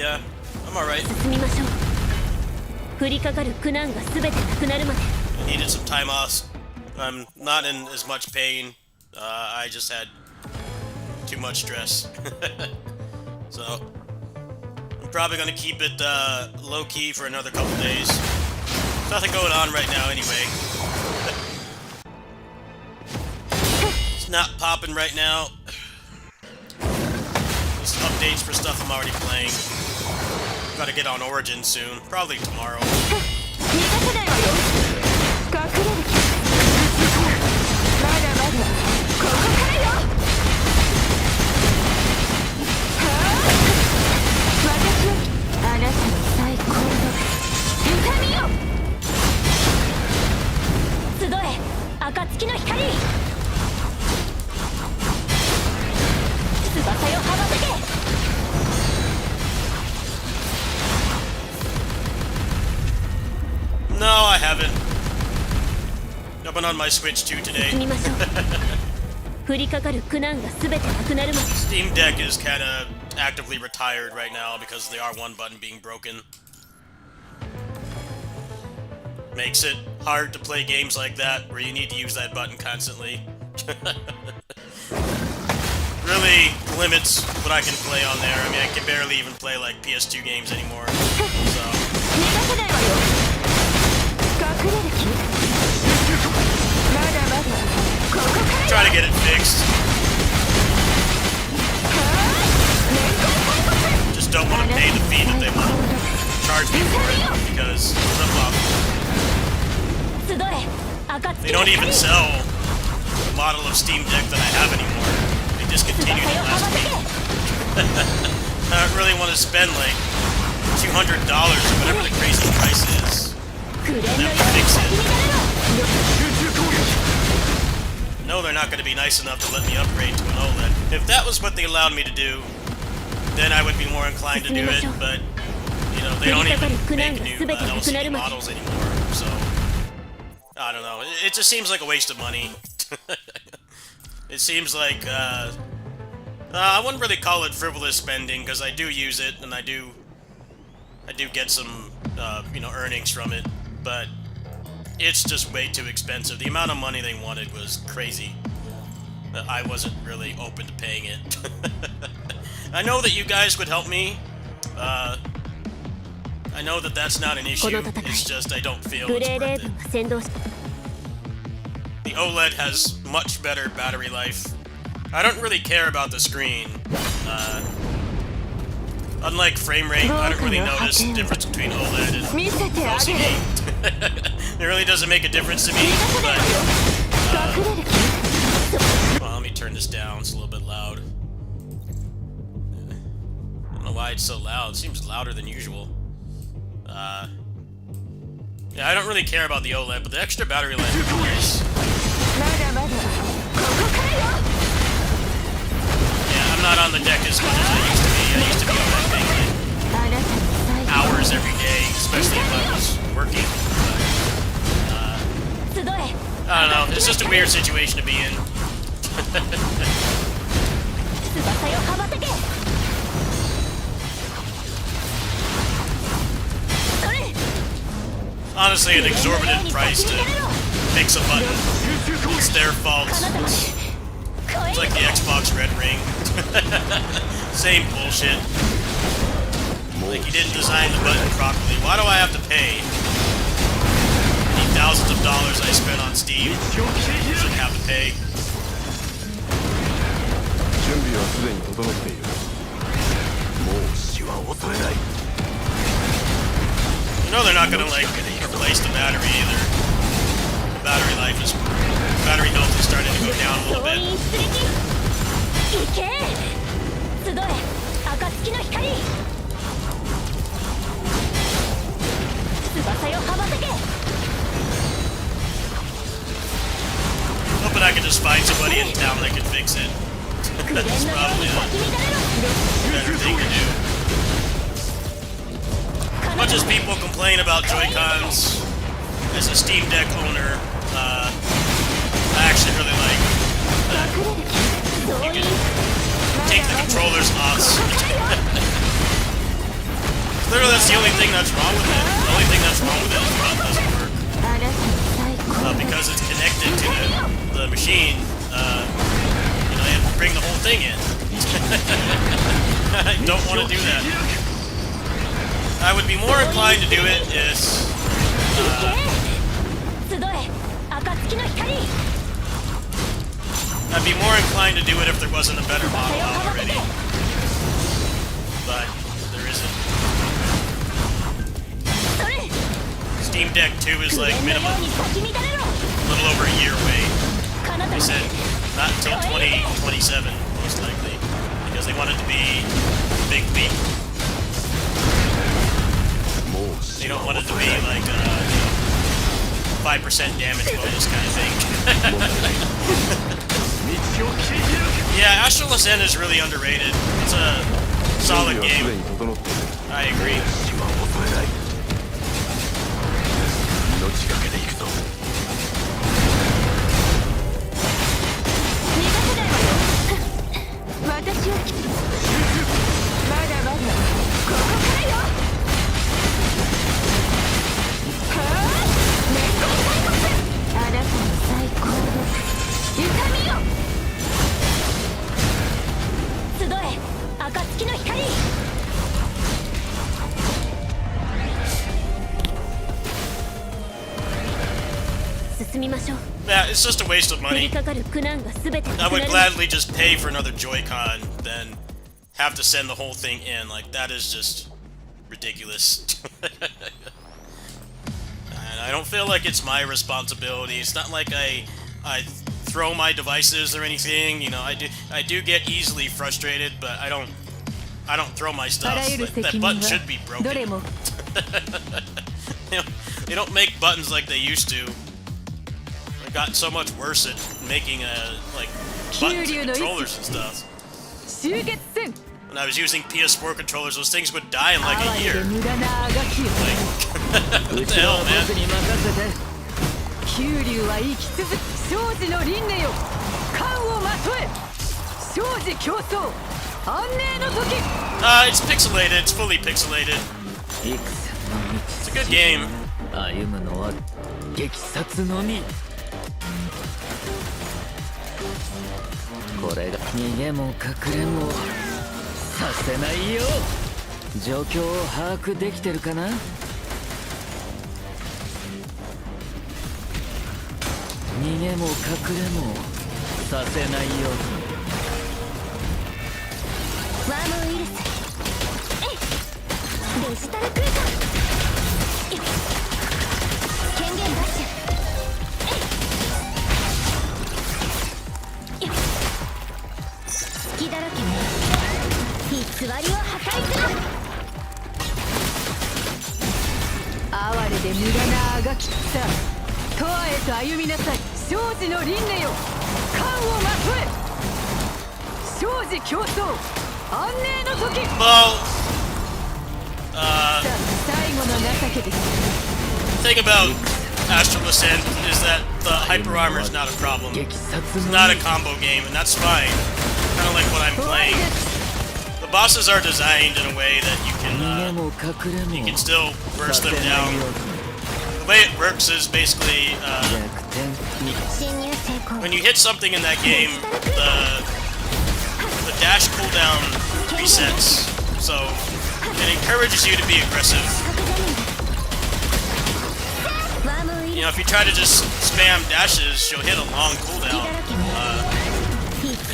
Yeah, I'm alright. I needed some time off. I'm not in as much pain. I just had too much stress. So, I'm probably gonna keep it low-key for another couple days. There's nothing going on right now anyway. It's not popping right now. Just updates for stuff I'm already playing. Gotta get on Origin soon. Probably tomorrow. No, I haven't. I've been on my Switch 2 today. Steam Deck is kinda actively retired right now because of the R1 button being broken. Makes it hard to play games like that where you need to use that button constantly. Really limits what I can play on there. I mean, I can barely even play like PS2 games anymore. So try to get it fixed. Just don't want to pay the fee that they want to charge me for it because they don't even sell the model of Steam Deck that I have anymore. They discontinued it last week. I don't really want to spend like $200 or whatever the crazy price is for them to fix it. No, they're not going to be nice enough to let me upgrade to an OLED. If that was what they allowed me to do, then I would be more inclined to do it, but, you know, they don't even make new LCD models anymore, so, I don't know. It just seems like a waste of money. It seems like, I wouldn't really call it frivolous spending, because I do use it, and I do get some, you know, earnings from it, but it's just way too expensive. The amount of money they wanted was crazy. I wasn't really open to paying it. I know that you guys would help me. I know that that's not an issue. It's just I don't feel it's worth it. The OLED has much better battery life. I don't really care about the screen. Unlike frame rate, I don't really notice the difference between OLED and LCD. It really doesn't make a difference to me, but, well, let me turn this down, it's a little bit loud. I don't know why it's so loud, it seems louder than usual. Yeah, I don't really care about the OLED, but the extra battery life is nice. Yeah, I'm not on the deck as much as I used to be. I used to be on that thing like hours every day, especially if I was working. I don't know, it's just a weird situation to be in. Honestly, an exorbitant price to fix a button. It's their fault. It's like the Xbox Red Ring. Same bullshit. Like, you didn't design the button properly. Why do I have to pay? The thousands of dollars I spent on Steam, you shouldn't have to pay. You know they're not gonna, like, replace the battery either. The battery life is... battery health is starting to go down a little bit. Hoping I can just find somebody in town that can fix it. That's probably a better thing to do. As much as people complain about Joy-Cons, as a Steam Deck owner, I actually really like that you can take the controllers off. machine, you know, they have to bring the whole thing in. I don't want to do that. I would be more inclined to do it is, I'd be more inclined to do it if there wasn't a better model out already. But there isn't. Steam Deck 2 is like minimum a little over a year away. They said not until 2027, most likely, because they want it to be a big leap. They don't want it to be like 5% damage bonus kind of thing. Yeah, Astralus N is really underrated. It's a solid game. I agree. Yeah, it's just a waste of money. I would gladly just pay for another Joy-Con than have to send the whole thing in. Like, that is just ridiculous. And I don't feel like it's my responsibility. It's not like I throw my devices or anything. You know, I do get easily frustrated, but I don't throw my stuff. That button should be broken. They don't make buttons like they used to. They got so much worse at making like buttons and controllers and stuff. When I was using PS4 controllers, those things would die in like a year. Like, what the hell, man? It's pixelated. It's fully pixelated. It's a good game. Well, the thing about Astralus N is that the hyper armor is not a problem. It's not a combo game, and that's fine. Kind of like what I'm playing. The bosses are designed in a way that you can still burst them down. The way it works is basically when you hit something in that game, the dash cooldown resets, so it encourages you to be aggressive. You know, if you try to just spam dashes, you'll hit a long cooldown,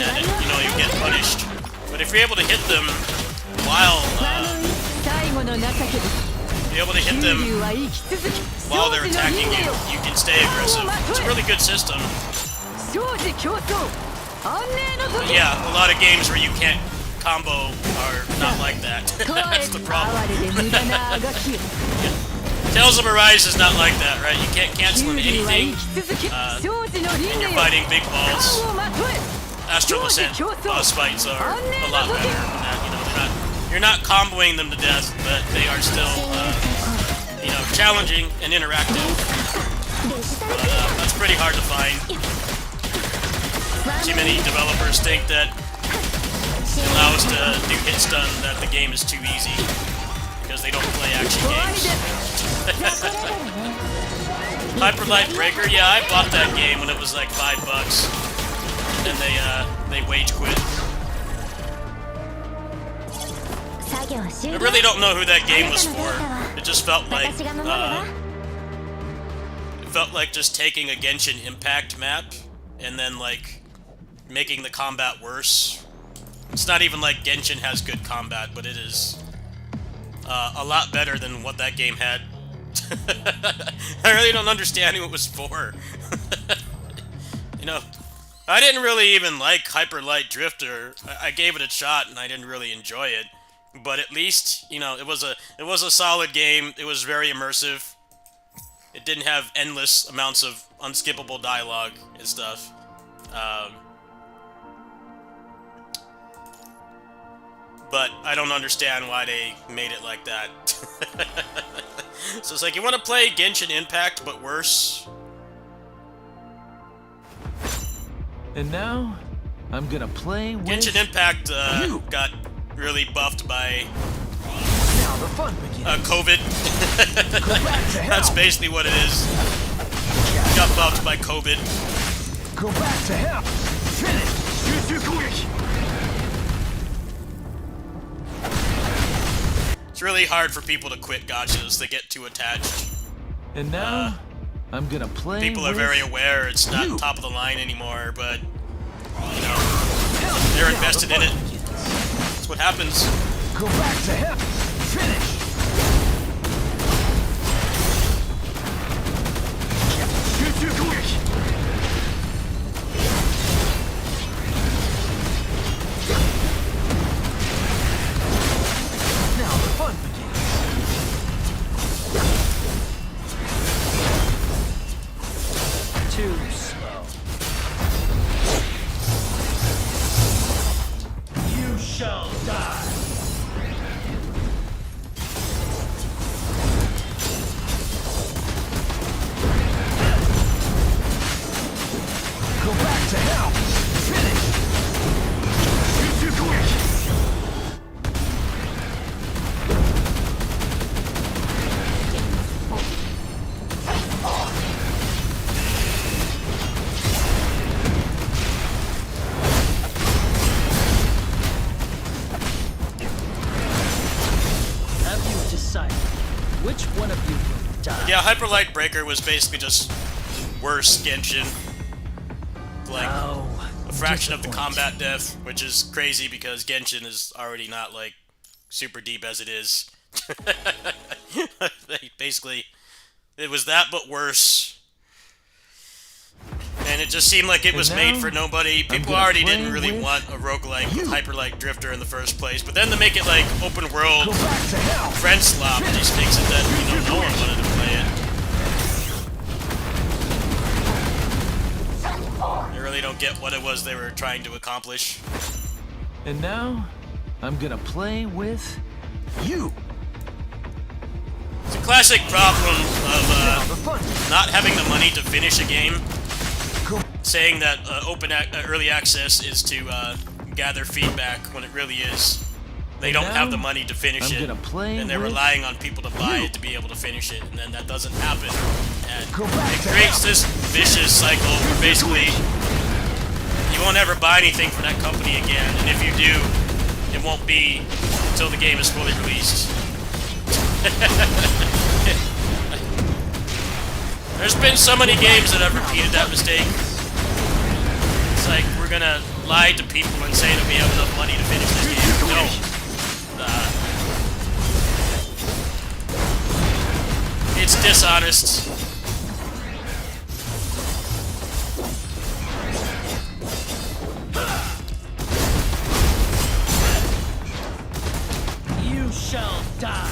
and you know, you get punished. But if you're able to hit them while they're attacking you, you can stay aggressive. It's a really good system. But yeah, a lot of games where you can't combo are not like that. That's the problem. Tales of Arise is not like that, right? You can't cancel into anything, and you're fighting big balls. Astralus N boss fights are a lot better than that. You know, you're not comboing them to death, but they are still, you know, challenging and interactive. That's pretty hard to find. Too many developers think that it allows to do hit stun, that the game is too easy because they don't play action games. Hyper Light Breaker, yeah, I bought that game when it was like $5. and they wage quit. I really don't know who that game was for. It just felt like just taking a Genshin Impact map and then like making the combat worse. It's not even like Genshin has good combat, but it is a lot better than what that game had. I really don't understand who it was for. You know, I didn't really even like Hyper Light Drifter. I gave it a shot and I didn't really enjoy it. But at least, you know, it was a solid game. It was very immersive. It didn't have endless amounts of unskippable dialogue and stuff. But I don't understand why they made it like that. So it's like, you want to play Genshin Impact, but worse? And now, I'm gonna play with... Genshin Impact got really buffed by Now the fun begins. COVID. That's basically what it is. Got buffed by COVID. Go back to hell. Finish. It's really hard for people to quit gachas. They get too attached. And now, I'm gonna play People are with very aware it's not you. top of the line anymore, but, you know, they're invested in it. That's what happens. Go back to hell. Finish. Now the fun begins. Too slow. You shall die. Go back to hell. Finish. You're too quick. Have you decided which one of you will die? Yeah, Hyper Light Breaker was basically just worse Genshin. Like, a fraction of the combat depth, which is crazy because Genshin is already not, like, super deep as it is. Basically, it was that but worse. And it just seemed like it was made for nobody. People already didn't really want a roguelike Hyper Light Drifter in the first place. But then to make it like open world friend slop just makes it that, you know, no one wanted to play it. I really don't get what it was they were trying to accomplish. And now, I'm gonna play with you. It's a classic problem of not having the money to finish a game. Saying that early access is to gather feedback when it really is. They don't have the money to finish it, and they're relying on people to buy it to be able to finish it, and then that doesn't happen. And it creates this vicious cycle where basically you won't ever buy anything from that company again, and if you do, it won't be until the game is fully released. There's been so many games that have repeated that mistake. It's like, we're gonna lie to people and say that we have enough money to finish this game. No. It's dishonest. You shall die.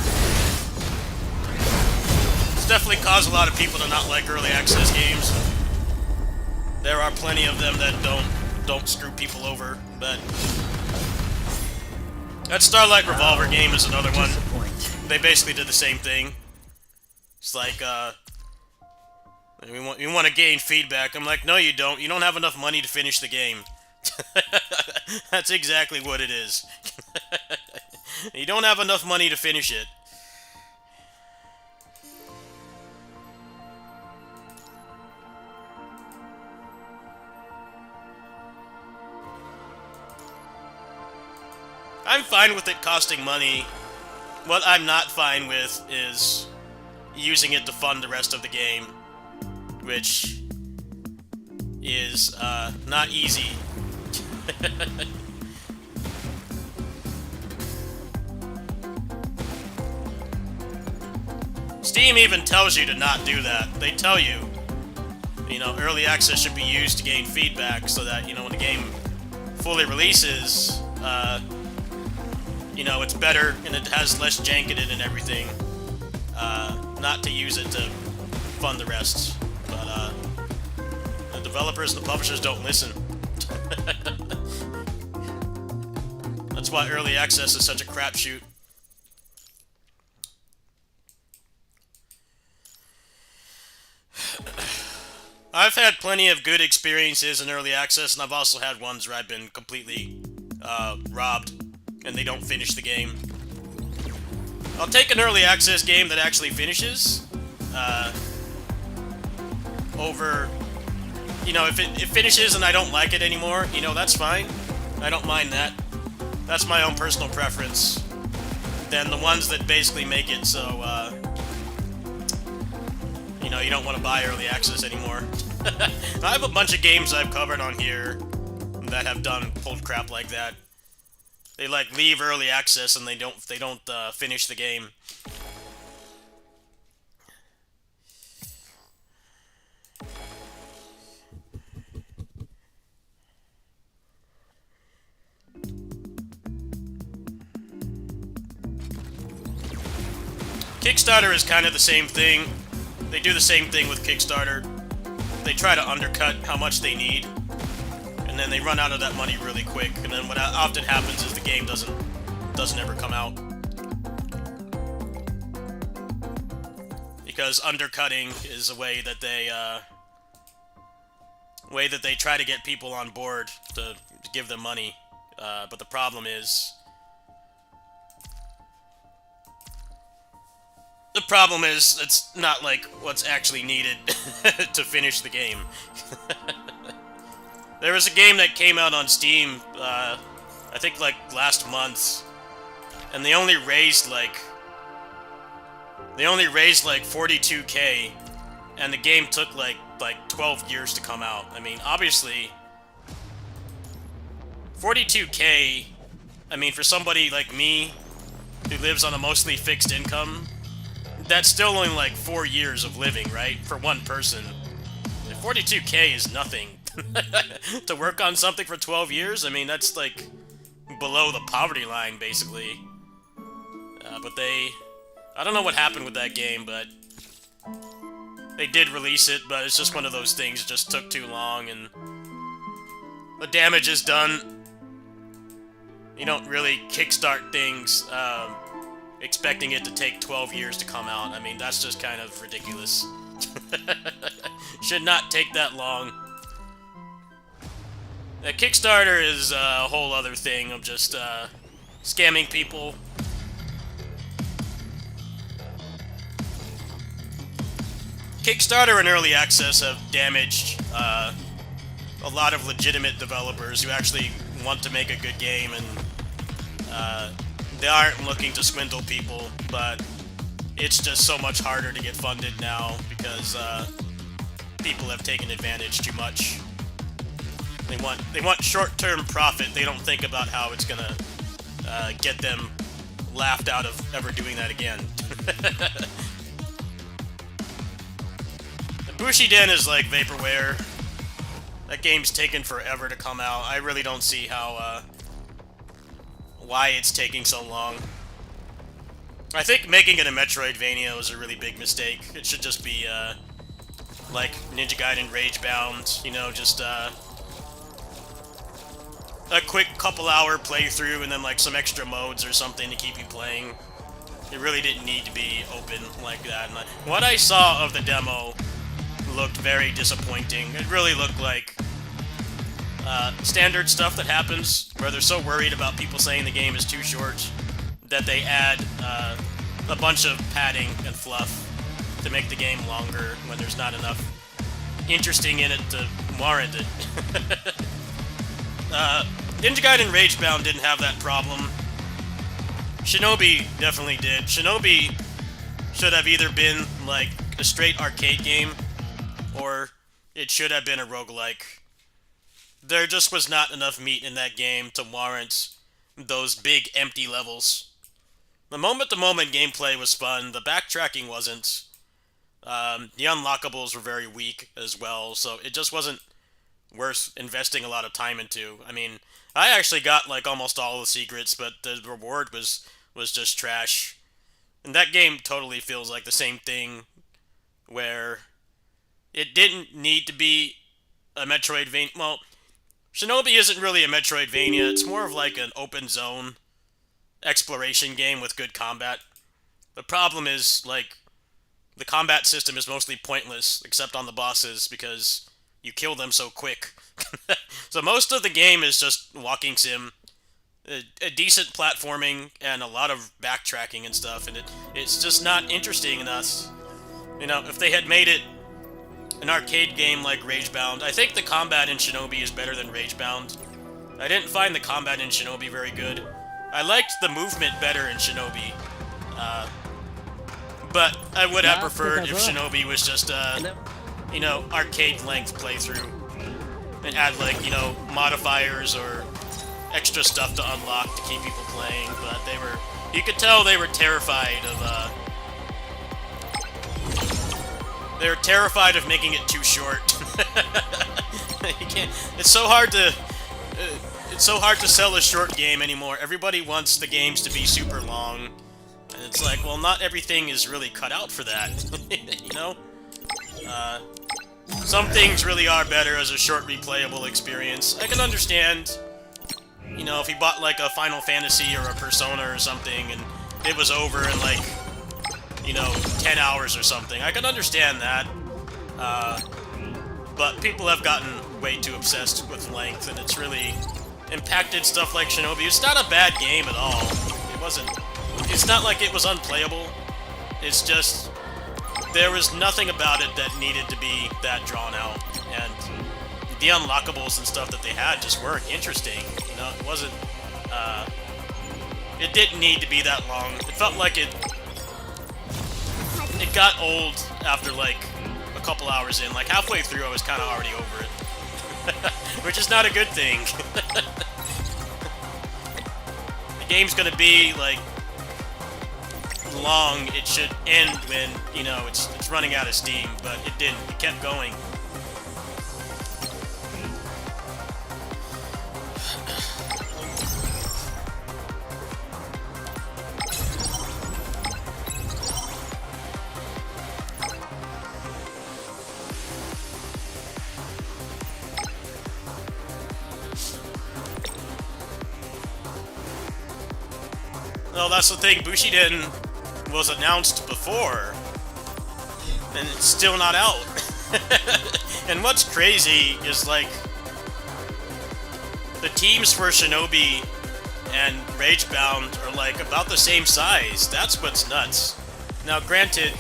It's definitely caused a lot of people to not like early access games. There are plenty of them that don't screw people over, but that Starlight Revolver game is another one. They basically did the same thing. It's like, we want to gain feedback. I'm like, no, you don't. You don't have enough money to finish the game. That's exactly what it is. You don't have enough money to finish it. I'm fine with it costing money. What I'm not fine with is using it to fund the rest of the game, which is not easy. Steam even tells you to not do that. They tell you, early access should be used to gain feedback so that, when the game fully releases, it's better and it has less jank in it and everything. Not to use it to fund the rest. But, the developers and the publishers don't listen. That's why early access is such a crapshoot. I've had plenty of good experiences in early access, and I've also had ones where I've been completely robbed, and they don't finish the game. I'll take an early access game that actually finishes over, if it finishes and I don't like it anymore, that's fine. I don't mind that. That's my own personal preference. Then the ones that basically make it so, you don't want to buy early access anymore. I have a bunch of games I've covered on here that have pulled crap like that. They leave early access and they don't finish the game. Kickstarter is kind of the same thing. They do the same thing with Kickstarter. They try to undercut how much they need, and then they run out of that money really quick. And then what often happens is the game doesn't ever come out, because undercutting is a way that they try to get people on board to give them money. But the problem is. The problem is, it's not what's actually needed to finish the game. There was a game that came out on Steam, I think last month, and they only raised 42K, and the game took like 12 years to come out. I mean, obviously, 42K, I mean, for somebody like me, who lives on a mostly fixed income, that's still only 4 years of living, right? For one person. 42K is nothing. To work on something for 12 years? I mean, that's below the poverty line, basically. But I don't know what happened with that game, but they did release it, but it's just one of those things. It just took too long, and the damage is done. You don't really kickstart things, expecting it to take 12 years to come out. I mean, that's just kind of ridiculous. Should not take that long. Kickstarter is a whole other thing of just scamming people. Kickstarter and Early Access have damaged a lot of legitimate developers who actually want to make a good game, and they aren't looking to swindle people, but it's just so much harder to get funded now because people have taken advantage too much. They want short-term profit. They don't think about how it's gonna get them laughed out of ever doing that again. Bushiden is like Vaporware. That game's taken forever to come out. I really don't see how why it's taking so long. I think making it a Metroidvania was a really big mistake. It should just be like Ninja Gaiden Ragebound, you know, just a quick couple-hour playthrough and then like some extra modes or something to keep you playing. It really didn't need to be open like that. And what I saw of the demo looked very disappointing. It really looked like standard stuff that happens where they're so worried about people saying the game is too short that they add a bunch of padding and fluff to make the game longer when there's not enough interesting in it to warrant it. Ninja Gaiden Ragebound didn't have that problem. Shinobi definitely did. Shinobi should have either been like a straight arcade game, or it should have been a roguelike. There just was not enough meat in that game to warrant those big empty levels. The moment-to-moment gameplay was fun, the backtracking wasn't. The unlockables were very weak as well, so it just wasn't worth investing a lot of time into. I mean, I actually got like almost all the secrets, but the reward was just trash. And that game totally feels like the same thing, where it didn't need to be a Metroidvania. Well, Shinobi isn't really a Metroidvania. It's more of like an open zone exploration game with good combat. The problem is, like, the combat system is mostly pointless, except on the bosses, because you kill them so quick. So most of the game is just walking sim, a decent platforming, and a lot of backtracking and stuff, and it's just not interesting enough. You know, if they had made it an arcade game like Ragebound, I think the combat in Shinobi is better than Ragebound. I didn't find the combat in Shinobi very good. I liked the movement better in Shinobi, but I would have preferred if Shinobi was just you know, arcade-length playthrough, and add, like, you know, modifiers or extra stuff to unlock to keep people playing. But you could tell they were terrified of, making it too short. You can't. It's so hard to sell a short game anymore. Everybody wants the games to be super long, and it's like, well, not everything is really cut out for that. You know. Some things really are better as a short replayable experience. I can understand, you know, if you bought like a Final Fantasy or a Persona or something and it was over in like, you know, 10 hours or something. I can understand that. But people have gotten way too obsessed with length, and it's really impacted stuff like Shinobi. It's not a bad game at all. It's not like it was unplayable. It's just, there was nothing about it that needed to be that drawn out, and the unlockables and stuff that they had just weren't interesting. You know, it wasn't, it didn't need to be that long. It felt like it got old after like a couple hours in. Like halfway through, I was kind of already over it, which is not a good thing. The game's gonna be like long. It should end when, you know, it's running out of steam, but it didn't. It kept going. Well, that's the thing. Bushiden was announced before, and it's still not out. And what's crazy is, like, the teams for Shinobi and Ragebound are, like, about the same size. That's what's nuts. Now, granted,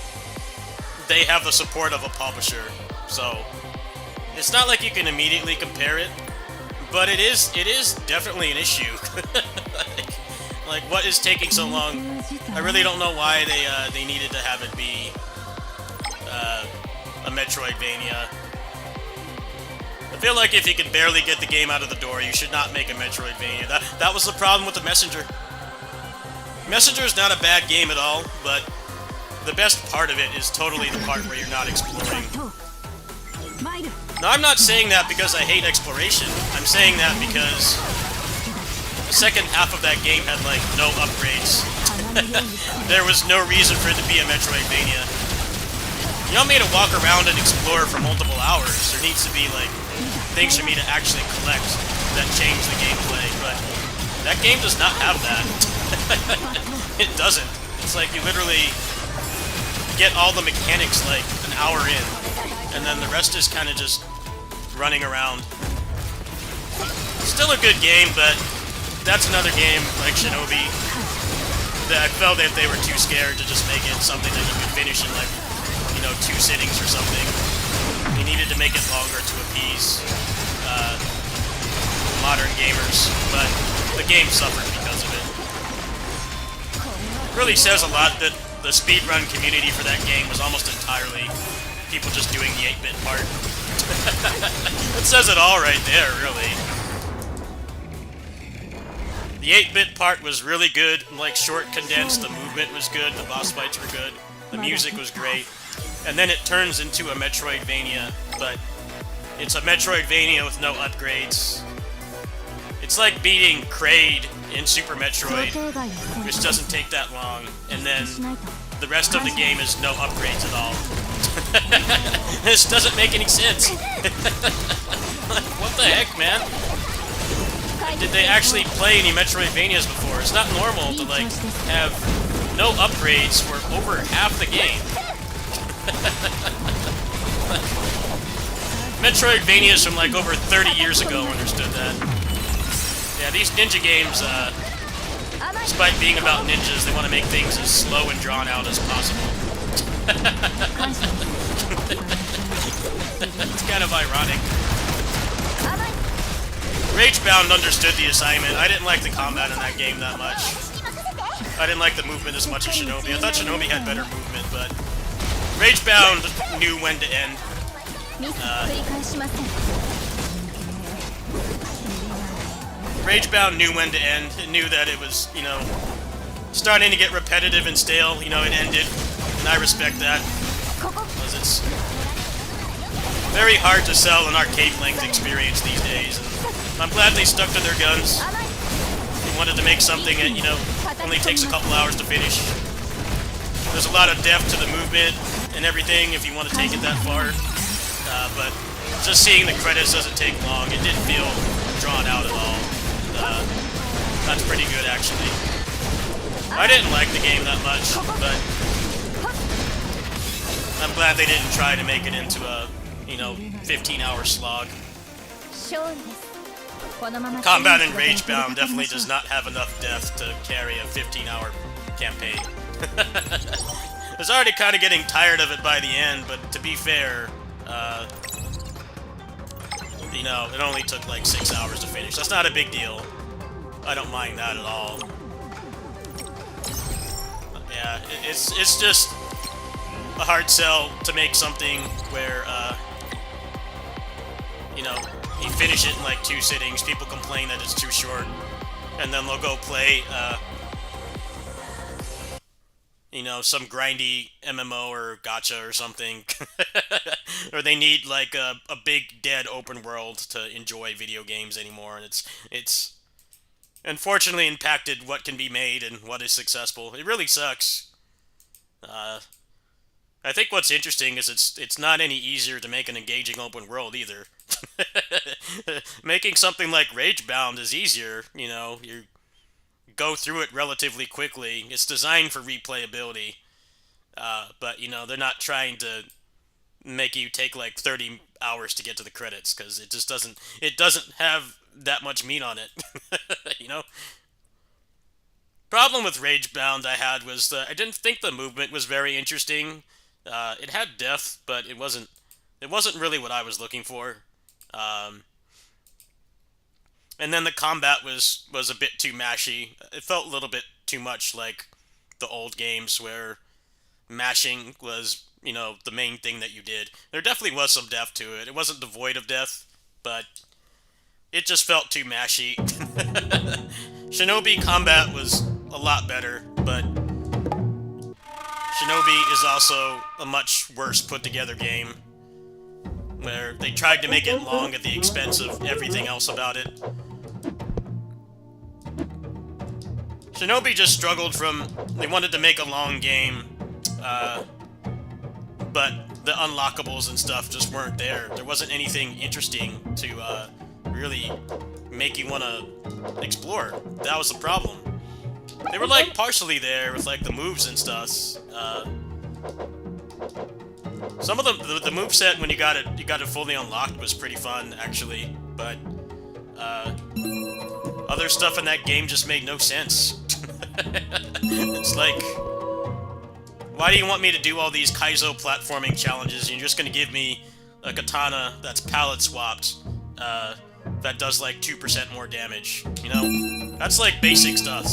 they have the support of a publisher, so it's not like you can immediately compare it, but it is definitely an issue. Like, what is taking so long? I really don't know why they needed to have it be a Metroidvania. I feel like if you can barely get the game out of the door, you should not make a Metroidvania. That was the problem with the Messenger. Messenger is not a bad game at all, but the best part of it is totally the part where you're not exploring. Now, I'm not saying that because I hate exploration. I'm saying that because the second half of that game had, like, no upgrades. There was no reason for it to be a Metroidvania. You want me to walk around and explore for multiple hours. There needs to be, like, things for me to actually collect that change the gameplay, but that game does not have that. It doesn't. It's like you literally get all the mechanics, like, an hour in, and then the rest is kind of just running around. Still a good game, but that's another game, like Shinobi, that I felt that they were too scared to just make it something that you could finish in, like, you know, 2 sittings or something. They needed to make it longer to appease modern gamers, but the game suffered because of it. Really says a lot that the speedrun community for that game was almost entirely people just doing the 8-bit part. It says it all right there, really. The 8-bit part was really good, like short, condensed, the movement was good, the boss fights were good, the music was great, and then it turns into a Metroidvania, but it's a Metroidvania with no upgrades. It's like beating Kraid in Super Metroid, which doesn't take that long, and then the rest of the game is no upgrades at all. This doesn't make any sense. What the heck, man? Did they actually play any Metroidvanias before? It's not normal to, like, have no upgrades for over half the game. Metroidvanias from, like, over 30 years ago understood that. Yeah, these ninja games, despite being about ninjas, they want to make things as slow and drawn out as possible. It's kind of ironic. Ragebound understood the assignment. I didn't like the combat in that game that much. I didn't like the movement as much as Shinobi. I thought Shinobi had better movement, but Ragebound knew when to end. Ragebound knew when to end. It knew that it was, you know, starting to get repetitive and stale. You know, it ended, and I respect that, because it's very hard to sell an arcade-length experience these days. And I'm glad they stuck to their guns. They wanted to make something that, you know, only takes a couple hours to finish. There's a lot of depth to the movement and everything if you want to take it that far. But just seeing the credits doesn't take long. It didn't feel drawn out at all. That's pretty good, actually. I didn't like the game that much, but I'm glad they didn't try to make it into a, you know, 15-hour slog. Combat in Ragebound definitely does not have enough depth to carry a 15-hour campaign. I was already kind of getting tired of it by the end, but to be fair, you know, it only took like 6 hours to finish. That's not a big deal. I don't mind that at all. Yeah, it's just a hard sell to make something where, you know, you finish it in like 2 sittings. People complain that it's too short, and then they'll go play, you know, some grindy MMO or gacha or something. Or they need like a big dead open world to enjoy video games anymore, and it's unfortunately impacted what can be made and what is successful. It really sucks. I think what's interesting is it's not any easier to make an engaging open world either. Making something like Ragebound is easier, you know, you go through it relatively quickly. It's designed for replayability, but, you know, they're not trying to make you take like 30 hours to get to the credits, because it just doesn't have that much meat on it. You know? Problem with Ragebound I had was that I didn't think the movement was very interesting. It had depth, but it wasn't really what I was looking for. And then the combat was a bit too mashy. It felt a little bit too much like the old games where mashing was, you know, the main thing that you did. There definitely was some depth to it. It wasn't devoid of depth, but it just felt too mashy. Shinobi combat was a lot better, but Shinobi is also a much worse put-together game, where they tried to make it long at the expense of everything else about it. Shinobi just struggled from... They wanted to make a long game, but the unlockables and stuff just weren't there. There wasn't anything interesting to really make you want to explore. That was the problem. They were like partially there with like the moves and stuff. Some of the moveset when you got it fully unlocked was pretty fun actually, but other stuff in that game just made no sense. It's like, why do you want me to do all these Kaizo platforming challenges and you're just gonna give me a katana that's palette swapped that does like 2% more damage, you know? That's like basic stuff.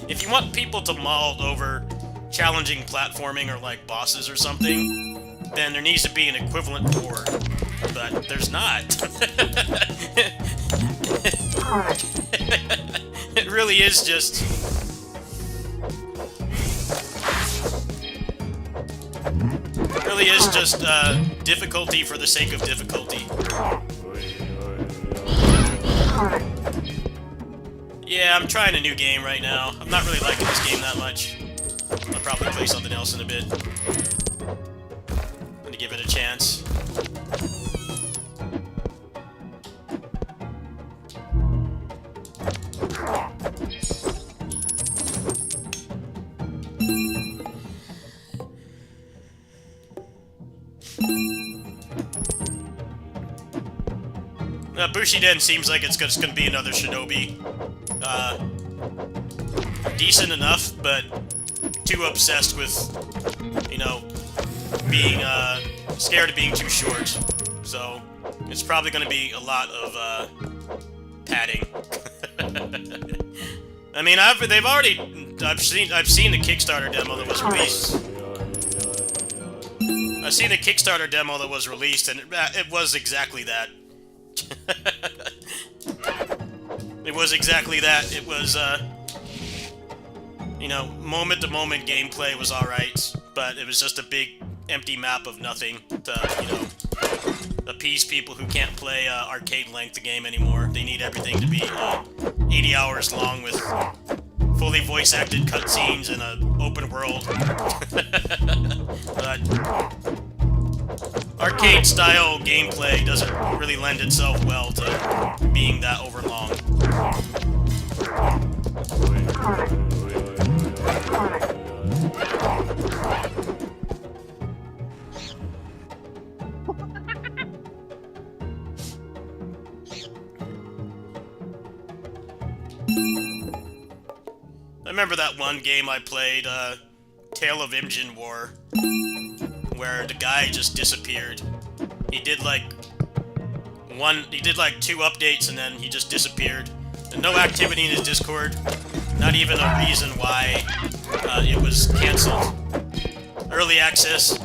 If you want people to maul over challenging platforming or like bosses or something, then there needs to be an equivalent board. But there's not. It really is just... difficulty for the sake of difficulty. Yeah, I'm trying a new game right now. I'm not really liking this game that much. I'll probably play something else in a bit. I'm gonna give it a chance. Bushiden seems like it's just gonna be another Shinobi. Decent enough, but too obsessed with, you know, being, scared of being too short. So, it's probably gonna be a lot of, padding. I mean, I've seen the Kickstarter demo that was released. I've seen the Kickstarter demo that was released, and it was exactly that. It was exactly that. It was, you know, moment-to-moment gameplay was alright, but it was just a big, empty map of nothing to, you know, appease people who can't play arcade-length game anymore. They need everything to be 80 hours long with fully voice-acted cutscenes and an open world. But arcade-style gameplay doesn't really lend itself well to being that overlong. I remember that one game I played, Tale of Imjin War, where the guy just disappeared. He did like 2 updates and then he just disappeared. And no activity in his Discord, not even a reason why it was cancelled. Early access,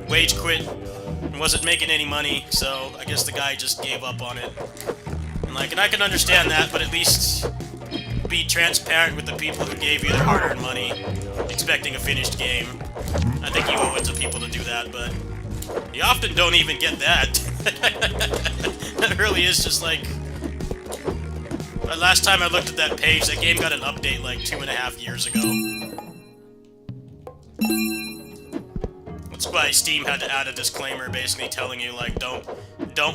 wage quit, and wasn't making any money, so I guess the guy just gave up on it. And I can understand that, but at least be transparent with the people who gave you their hard-earned money, expecting a finished game. I think you owe it to people to do that, but you often don't even get that. That really is just like... Last time I looked at that page, that game got an update like 2.5 years ago. That's why Steam had to add a disclaimer basically telling you, like, don't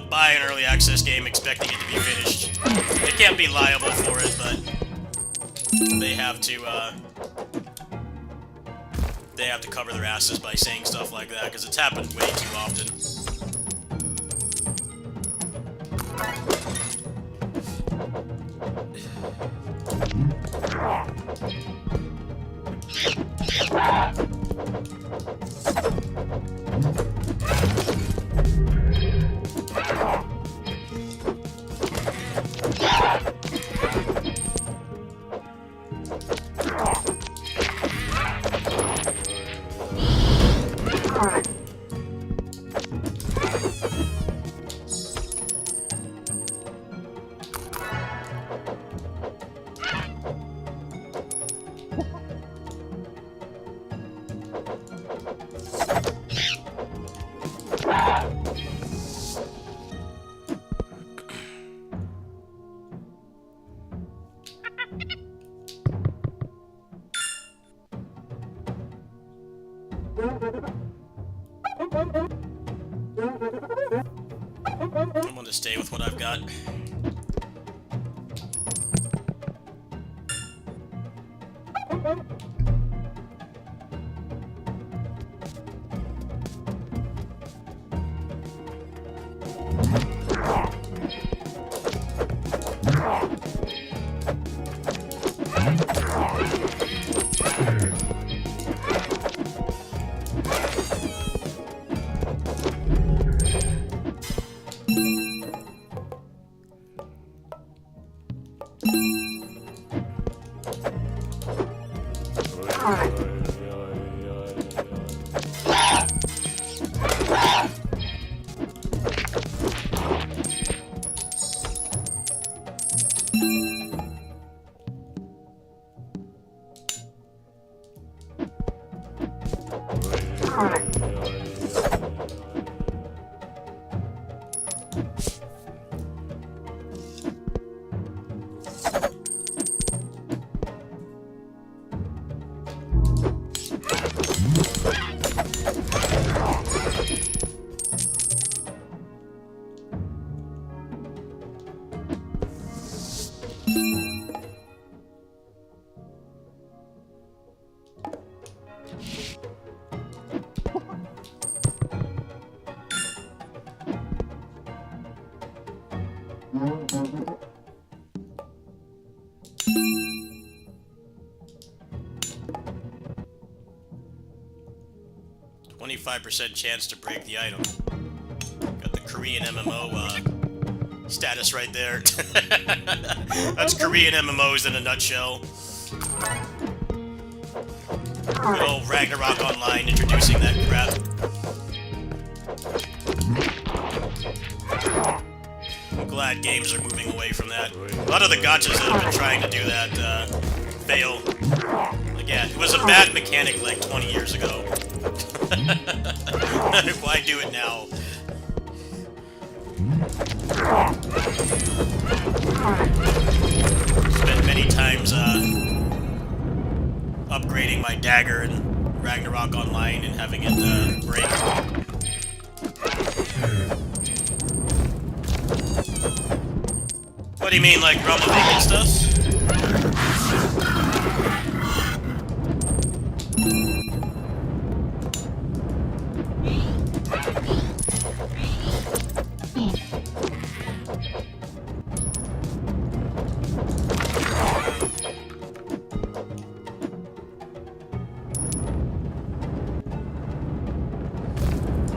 buy an early access game expecting it to be finished. They can't be liable for it, but they have to cover their asses by saying stuff like that, because it's happened way too often. I'm going to stay with what I've got. 25% chance to break the item. Got the Korean MMO status right there. That's Korean MMOs in a nutshell. Good old Ragnarok Online introducing that crap. I'm glad games are moving away from that. A lot of the gachas that have been trying to do that fail. Again, it was a bad mechanic like 20 years ago. Why do it now? Spent many times upgrading my dagger in Ragnarok Online and having it break. What do you mean, like rumbling and stuff?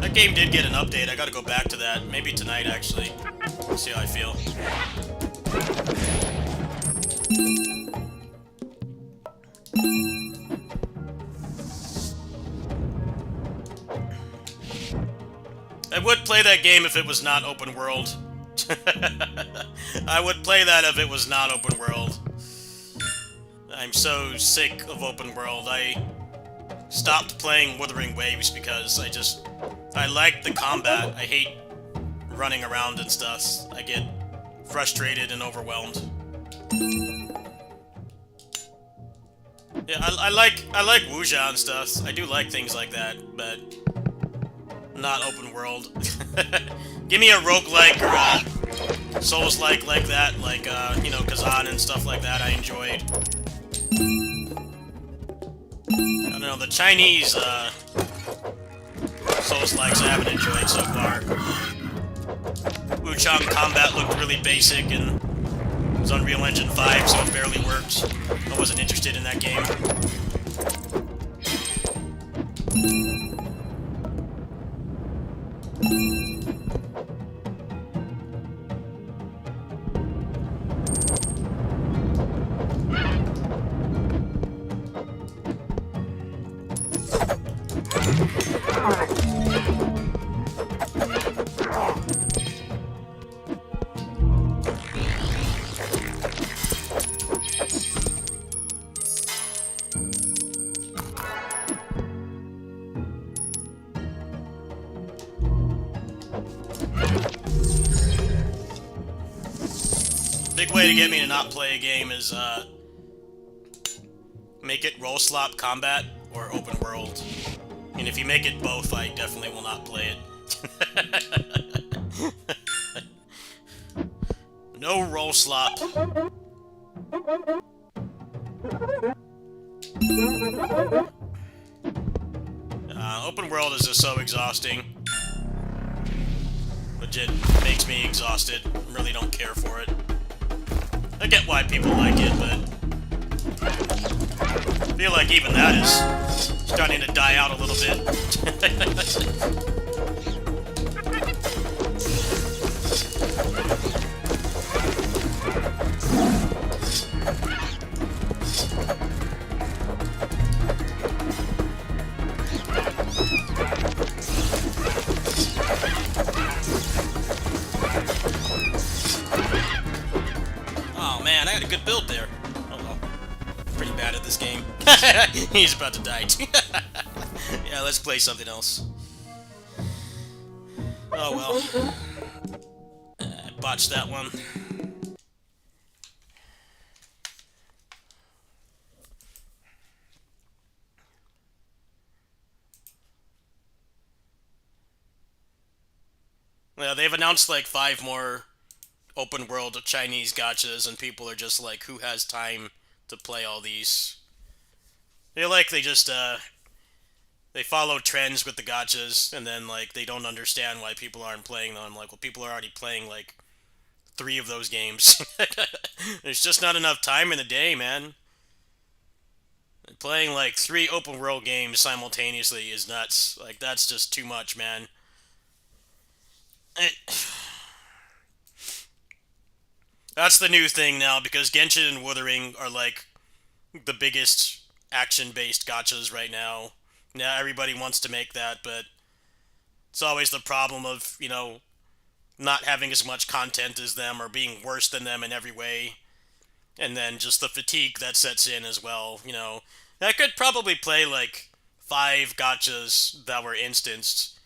That game did get an update. I gotta go back to that. Maybe tonight, actually. See how I feel. I would play that game if it was not open world. I would play that if it was not open world. I'm so sick of open world. I stopped playing Wuthering Waves because I like the combat. I hate running around and stuff. I get frustrated and overwhelmed. Yeah, I like Wuxia and stuff. I do like things like that, but not open world. Give me a roguelike or Souls-like like that, like you know, Kazan and stuff like that. I enjoyed. I don't know, the Chinese Souls-likes I haven't enjoyed so far. Wuchang combat looked really basic and it was Unreal Engine 5, so it barely worked. I wasn't interested in that game. Big way to get me to not play a game is make it roll slop combat or open world. And if you make it both, I definitely will not play it. No roll slop. Open world is just so exhausting. Legit makes me exhausted. Really don't care for it. I get why people like it, but I feel like even that is starting to die out a little bit. man. I got a good build there. Oh well. Pretty bad at this game. He's about to die too. Yeah, let's play something else. Oh well. I botched that one. Yeah, they've announced like 5 more open world Chinese gachas, and people are just like, who has time to play all these? They just they follow trends with the gachas, and then like they don't understand why people aren't playing them. I'm like, well, people are already playing like 3 of those games. There's just not enough time in the day, man. Playing like 3 open world games simultaneously is nuts. Like, that's just too much, man. That's the new thing now, because Genshin and Wuthering are like the biggest action-based gachas right now. Now everybody wants to make that, but it's always the problem of, you know, not having as much content as them or being worse than them in every way. And then just the fatigue that sets in as well, you know. I could probably play like 5 gachas that were instanced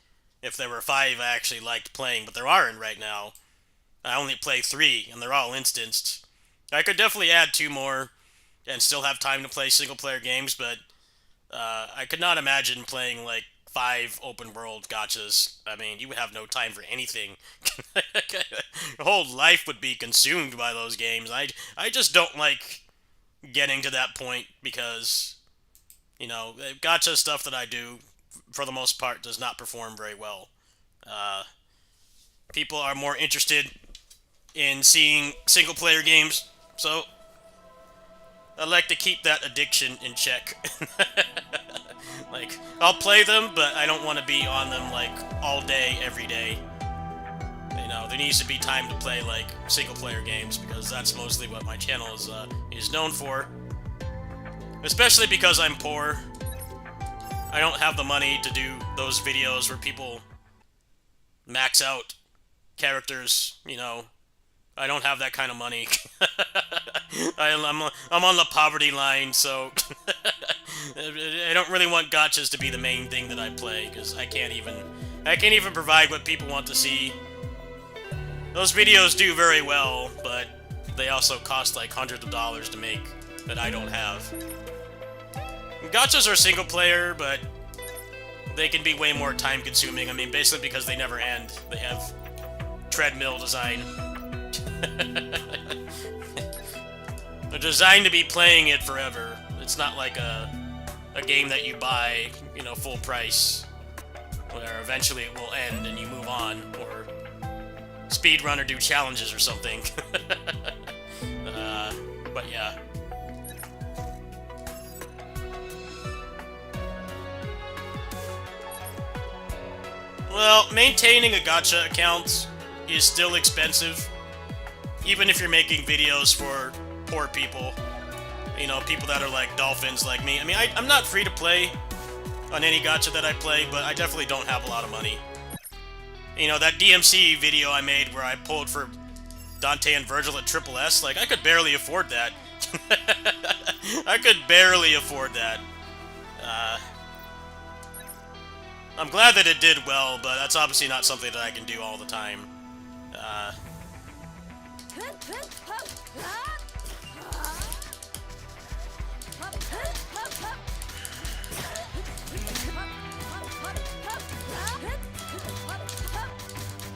if there were 5 I actually liked playing, but there aren't right now. I only play 3, and they're all instanced. I could definitely add 2 more and still have time to play single-player games, but I could not imagine playing like 5 open-world gachas. I mean, you would have no time for anything. Your whole life would be consumed by those games. I just don't like getting to that point because, you know, gacha stuff that I do, for the most part, does not perform very well. People are more interested in seeing single-player games, so I like to keep that addiction in check. Like, I'll play them, but I don't want to be on them, like, all day, every day. You know, there needs to be time to play, like, single-player games, because that's mostly what my channel is known for. Especially because I'm poor. I don't have the money to do those videos where people max out characters, you know. I don't have that kind of money. I'm on the poverty line, so I don't really want gachas to be the main thing that I play, because I can't even provide what people want to see. Those videos do very well, but they also cost like hundreds of dollars to make that I don't have. Gachas are single player, but they can be way more time consuming. I mean, basically because they never end. They have treadmill design. They're designed to be playing it forever. It's not like a game that you buy, you know, full price, where eventually it will end and you move on, or speedrun or do challenges or something. But yeah. Well, maintaining a gacha account is still expensive, even if you're making videos for poor people. You know, people that are like dolphins like me. I mean, I'm not free to play on any gacha that I play, but I definitely don't have a lot of money. You know, that DMC video I made where I pulled for Dante and Virgil at Triple S, like, I could barely afford that. I could barely afford that. I'm glad that it did well, but that's obviously not something that I can do all the time.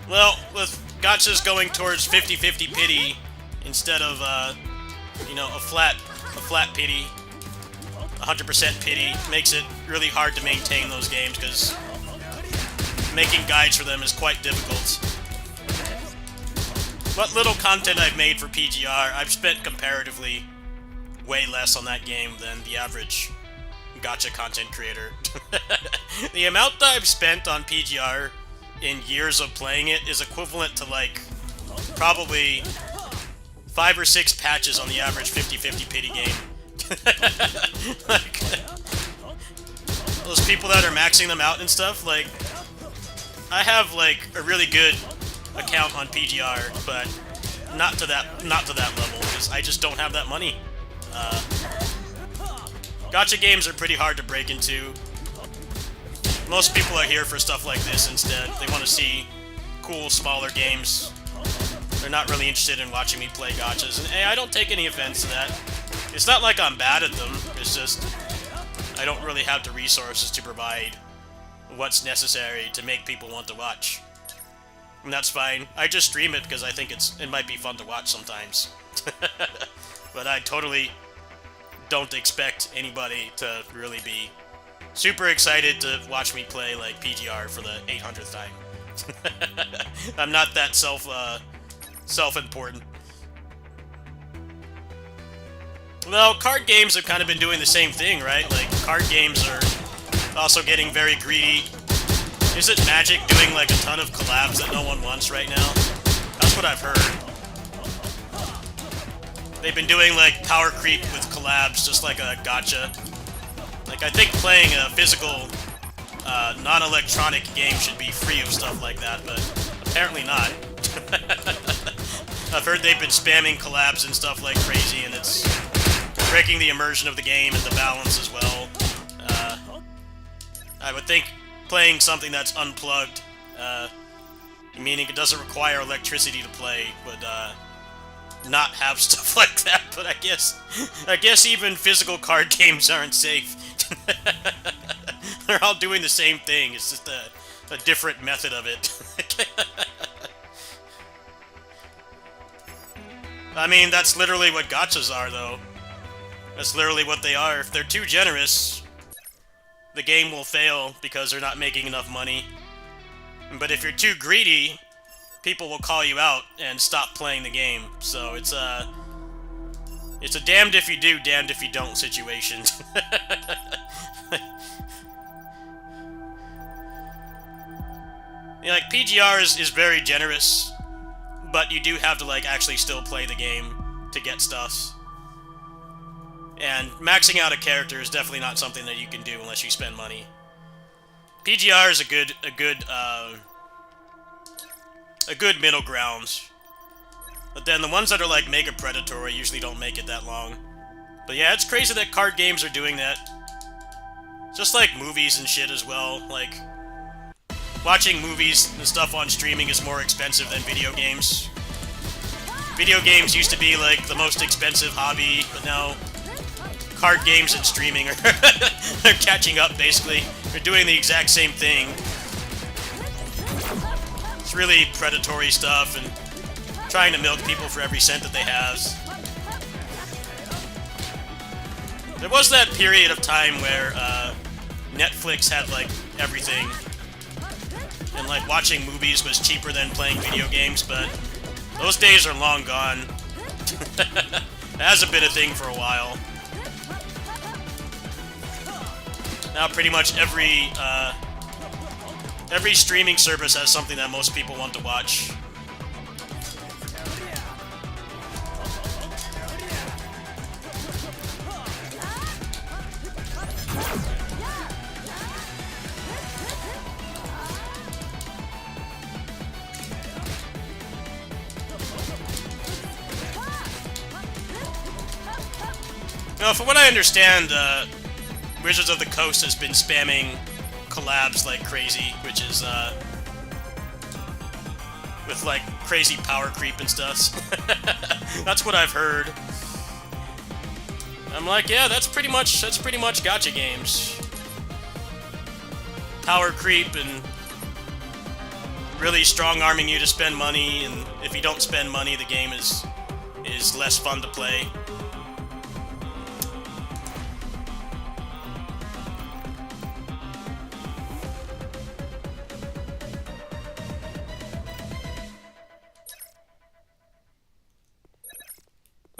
Well, with gachas going towards 50-50 pity instead of, you know, a flat pity, 100% pity, makes it really hard to maintain those games, because making guides for them is quite difficult. What little content I've made for PGR, I've spent comparatively way less on that game than the average gacha content creator. The amount that I've spent on PGR in years of playing it is equivalent to, like, probably 5 or 6 patches on the average 50-50 pity game. Like, those people that are maxing them out and stuff, like, I have, like, a really good account on PGR, but not to that level, because I just don't have that money. Gacha games are pretty hard to break into. Most people are here for stuff like this instead. They want to see cool, smaller games. They're not really interested in watching me play gachas, and hey, I don't take any offense to that. It's not like I'm bad at them, it's just I don't really have the resources to provide what's necessary to make people want to watch. And that's fine. I just stream it because I think it might be fun to watch sometimes. But I totally don't expect anybody to really be super excited to watch me play like PGR for the 800th time. I'm not that self-important. Well, card games have kind of been doing the same thing, right? Like, card games are also getting very greedy. Isn't Magic doing like a ton of collabs that no one wants right now? That's what I've heard. They've been doing like power creep with collabs, just like a gacha. Like, I think playing a physical, non-electronic game should be free of stuff like that, but apparently not. I've heard they've been spamming collabs and stuff like crazy, and it's breaking the immersion of the game and the balance as well. I would think playing something that's unplugged, meaning it doesn't require electricity to play, would not have stuff like that. But I guess even physical card games aren't safe. They're all doing the same thing. It's just a different method of it. I mean, that's literally what gachas are, though. That's literally what they are. If they're too generous, the game will fail because they're not making enough money. But if you're too greedy, people will call you out and stop playing the game. So it's a damned if you do, damned if you don't situation. Yeah, like, PGR is very generous, but you do have to, like, actually still play the game to get stuff. And maxing out a character is definitely not something that you can do unless you spend money. PGR is a good middle ground. But then the ones that are like mega predatory usually don't make it that long. But yeah, it's crazy that card games are doing that. Just like movies and shit as well. Like, watching movies and stuff on streaming is more expensive than video games. Video games used to be like the most expensive hobby, but now card games and streaming are they're catching up, basically. They're doing the exact same thing. It's really predatory stuff and trying to milk people for every cent that they have. There was that period of time where Netflix had, like, everything. And, like, watching movies was cheaper than playing video games, but those days are long gone. It hasn't been a thing for a while. Now pretty much every streaming service has something that most people want to watch. Now, from what I understand, Wizards of the Coast has been spamming collabs like crazy, which is, with, like, crazy power creep and stuff. That's what I've heard. I'm like, yeah, that's pretty much gacha games. Power creep and really strong-arming you to spend money, and if you don't spend money, the game is less fun to play.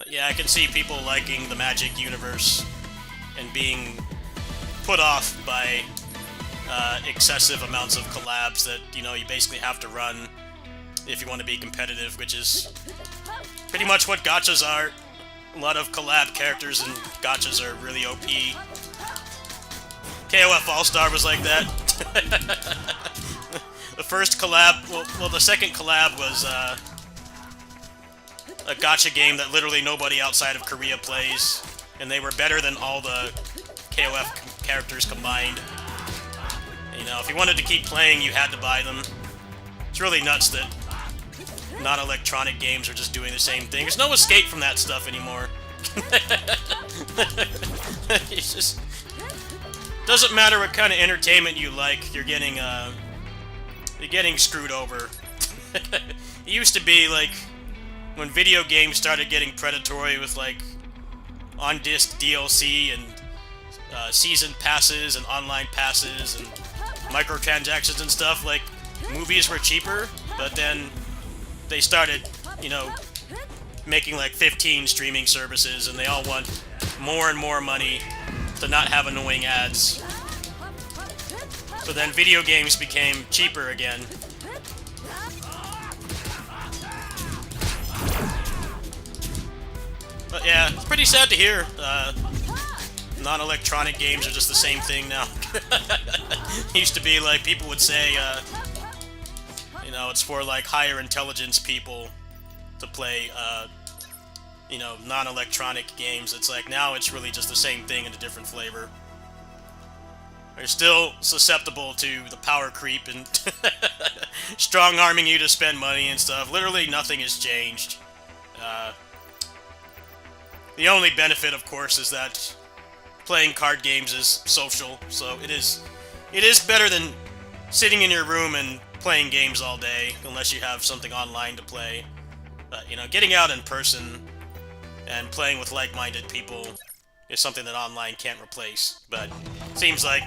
Yeah, I can see people liking the Magic universe and being put off by excessive amounts of collabs that, you know, you basically have to run if you want to be competitive, which is pretty much what gachas are. A lot of collab characters in gachas are really OP. KOF All-Star was like that. The first collab, well, the second collab was a gacha game that literally nobody outside of Korea plays, and they were better than all the KOF characters combined. You know, if you wanted to keep playing, you had to buy them. It's really nuts that non-electronic games are just doing the same thing. There's no escape from that stuff anymore. It's just... doesn't matter what kind of entertainment you like, you're getting screwed over. It used to be, like, when video games started getting predatory with, like, on-disc DLC and season passes and online passes and microtransactions and stuff, like, movies were cheaper, but then they started, you know, making like 15 streaming services, and they all want more and more money to not have annoying ads. So then video games became cheaper again. But yeah, it's pretty sad to hear. Non-electronic games are just the same thing now. Used to be like, people would say, you know, it's for like higher intelligence people to play, you know, non-electronic games. It's like, now it's really just the same thing in a different flavor. They're still susceptible to the power creep and strong-arming you to spend money and stuff. Literally nothing has changed. The only benefit, of course, is that playing card games is social, so it is better than sitting in your room and playing games all day, unless you have something online to play. But, you know, getting out in person and playing with like-minded people is something that online can't replace. But it seems like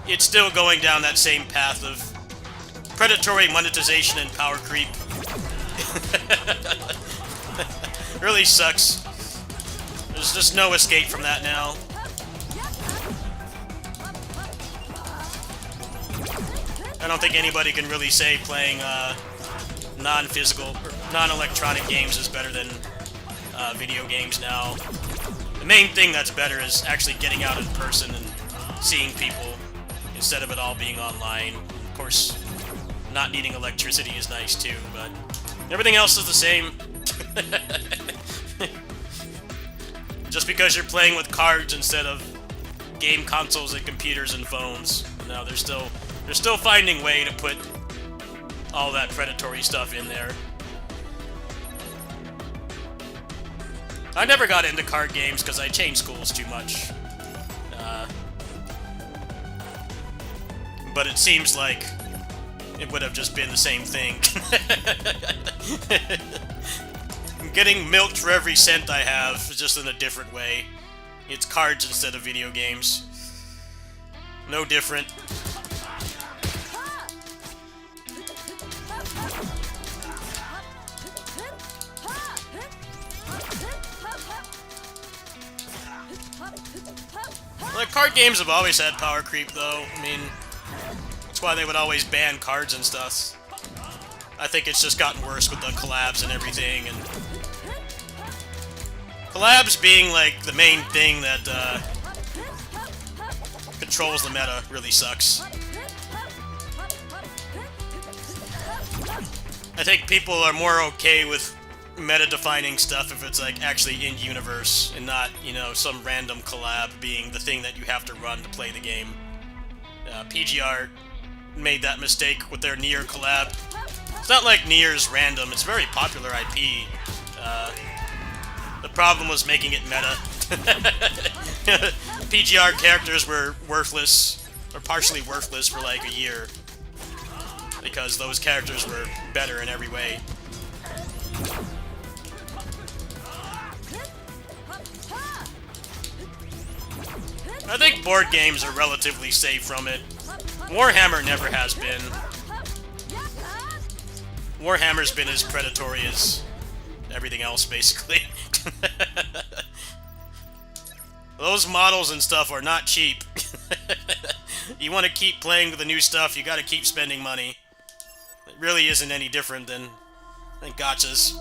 it's still going down that same path of predatory monetization and power creep. Really sucks. There's just no escape from that now. I don't think anybody can really say playing non-physical, or non-electronic games is better than video games now. The main thing that's better is actually getting out in person and seeing people instead of it all being online. Of course, not needing electricity is nice too, but everything else is the same. Just because you're playing with cards instead of game consoles and computers and phones. No, they're still finding a way to put all that predatory stuff in there. I never got into card games because I changed schools too much. But it seems like it would have just been the same thing. I'm getting milked for every cent I have, just in a different way. It's cards instead of video games. No different. Like, card games have always had power creep, though. I mean, that's why they would always ban cards and stuff. I think it's just gotten worse with the collabs and everything, and collabs being, like, the main thing that, controls the meta really sucks. I think people are more okay with meta-defining stuff if it's, like, actually in-universe, and not, you know, some random collab being the thing that you have to run to play the game. PGR made that mistake with their Nier collab. It's not like Nier's random, it's very popular IP. The problem was making it meta. PGR characters were worthless, or partially worthless for like a year, because those characters were better in every way. I think board games are relatively safe from it. Warhammer never has been. Warhammer's been as predatory as everything else, basically. Those models and stuff are not cheap. You want to keep playing with the new stuff, you gotta keep spending money. It really isn't any different than gachas.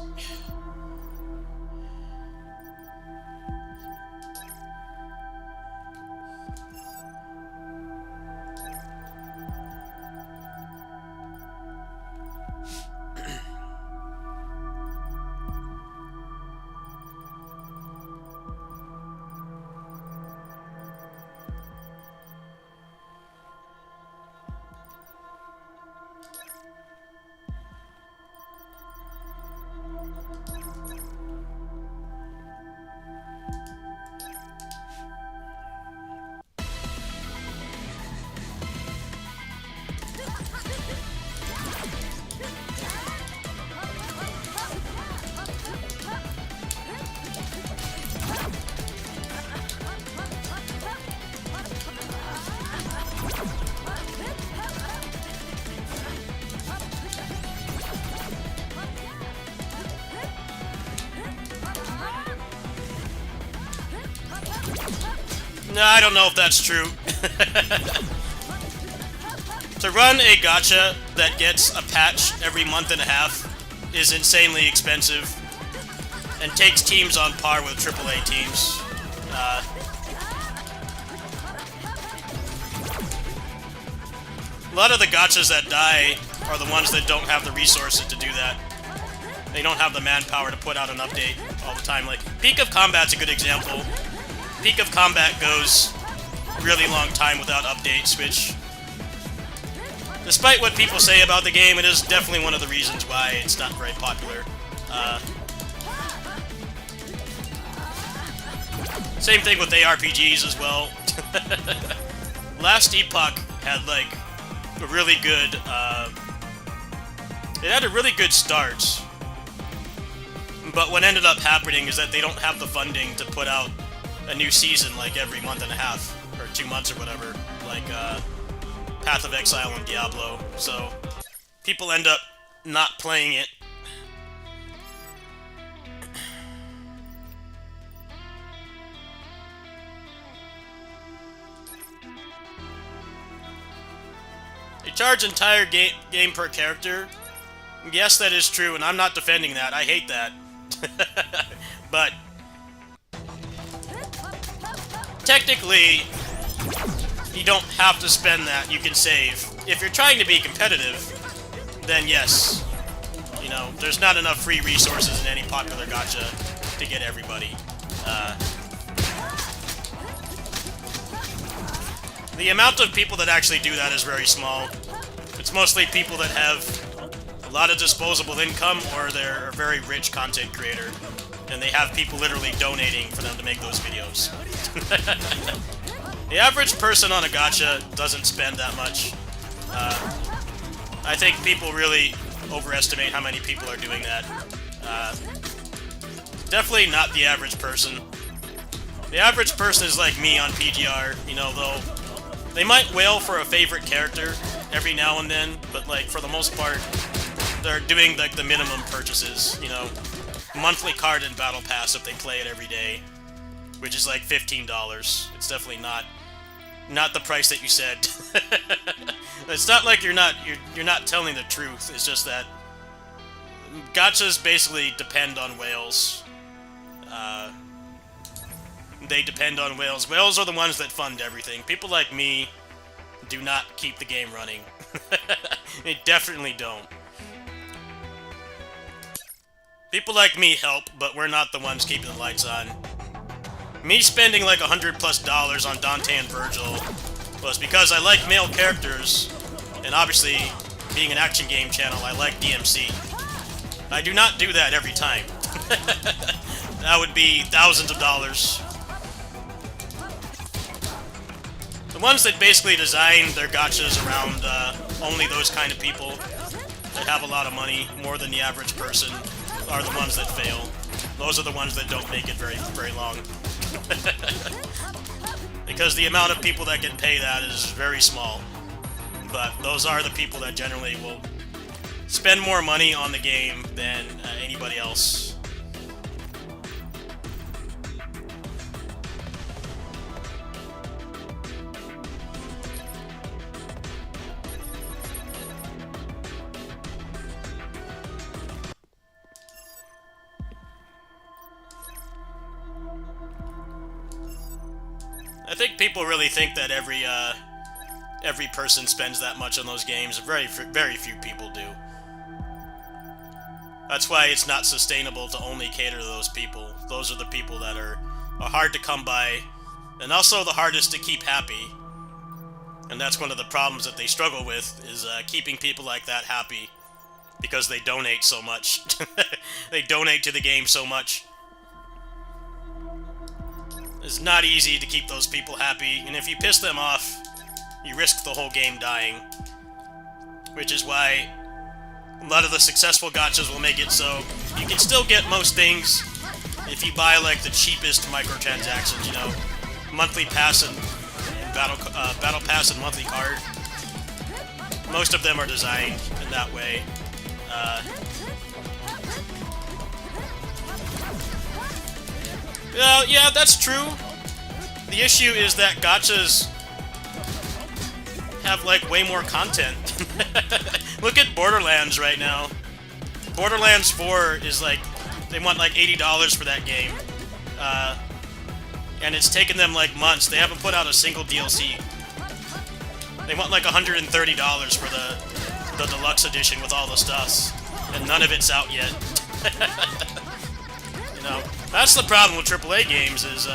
No, I don't know if that's true. To run a gacha that gets a patch every month and a half is insanely expensive and takes teams on par with AAA teams. A lot of the gachas that die are the ones that don't have the resources to do that. They don't have the manpower to put out an update all the time. Like, Peak of Combat's a good example. Peak of Combat goes a really long time without updates, which, despite what people say about the game, it is definitely one of the reasons why it's not very popular. Same thing with ARPGs as well. Last Epoch had, like, a really good, it had a really good start. But what ended up happening is that they don't have the funding to put out a new season, like, every month and a half, or 2 months or whatever, like, Path of Exile and Diablo. So, people end up not playing it. They charge entire game per character. Yes, that is true, and I'm not defending that. I hate that. But technically, you don't have to spend that. You can save. If you're trying to be competitive, then yes. You know, there's not enough free resources in any popular gacha to get everybody. The amount of people that actually do that is very small. It's mostly people that have a lot of disposable income, or they're a very rich content creator, and they have people literally donating for them to make those videos. The average person on a gacha doesn't spend that much. I think people really overestimate how many people are doing that. Definitely not the average person. The average person is like me on PGR, you know, though they might wail for a favorite character every now and then, but, like, for the most part, they're doing, like, the minimum purchases, you know, monthly card and battle pass if they play it every day, which is like $15. It's definitely not the price that you said. It's not like you're not telling the truth. It's just that gachas basically depend on whales. They depend on whales. Whales are the ones that fund everything. People like me do not keep the game running. They definitely don't. People like me help, but we're not the ones keeping the lights on. Me spending like $100+ on Dante and Virgil was because I like male characters, and obviously, being an action game channel, I like DMC. I do not do that every time. That would be thousands of dollars. The ones that basically design their gachas around only those kind of people that have a lot of money, more than the average person, are the ones that fail. Those are the ones that don't make it very, very long. Because the amount of people that can pay that is very small. But those are the people that generally will spend more money on the game than anybody else. I think people really think that every person spends that much on those games. Very few people do. That's why it's not sustainable to only cater to those people. Those are the people that are hard to come by, and also the hardest to keep happy. And that's one of the problems that they struggle with, is keeping people like that happy, because they donate so much. They donate to the game so much. It's not easy to keep those people happy, and if you piss them off, you risk the whole game dying. Which is why a lot of the successful gachas will make it so you can still get most things if you buy, like, the cheapest microtransactions, you know, monthly pass and battle pass and monthly card. Most of them are designed in that way. Well, yeah, that's true. The issue is that gachas have, like, way more content. Look at Borderlands right now. Borderlands 4 is, like, they want, like, $80 for that game. And it's taken them, like, months. They haven't put out a single DLC. They want, like, $130 for the deluxe edition with all the stuffs. And none of it's out yet. You know, that's the problem with AAA games, is,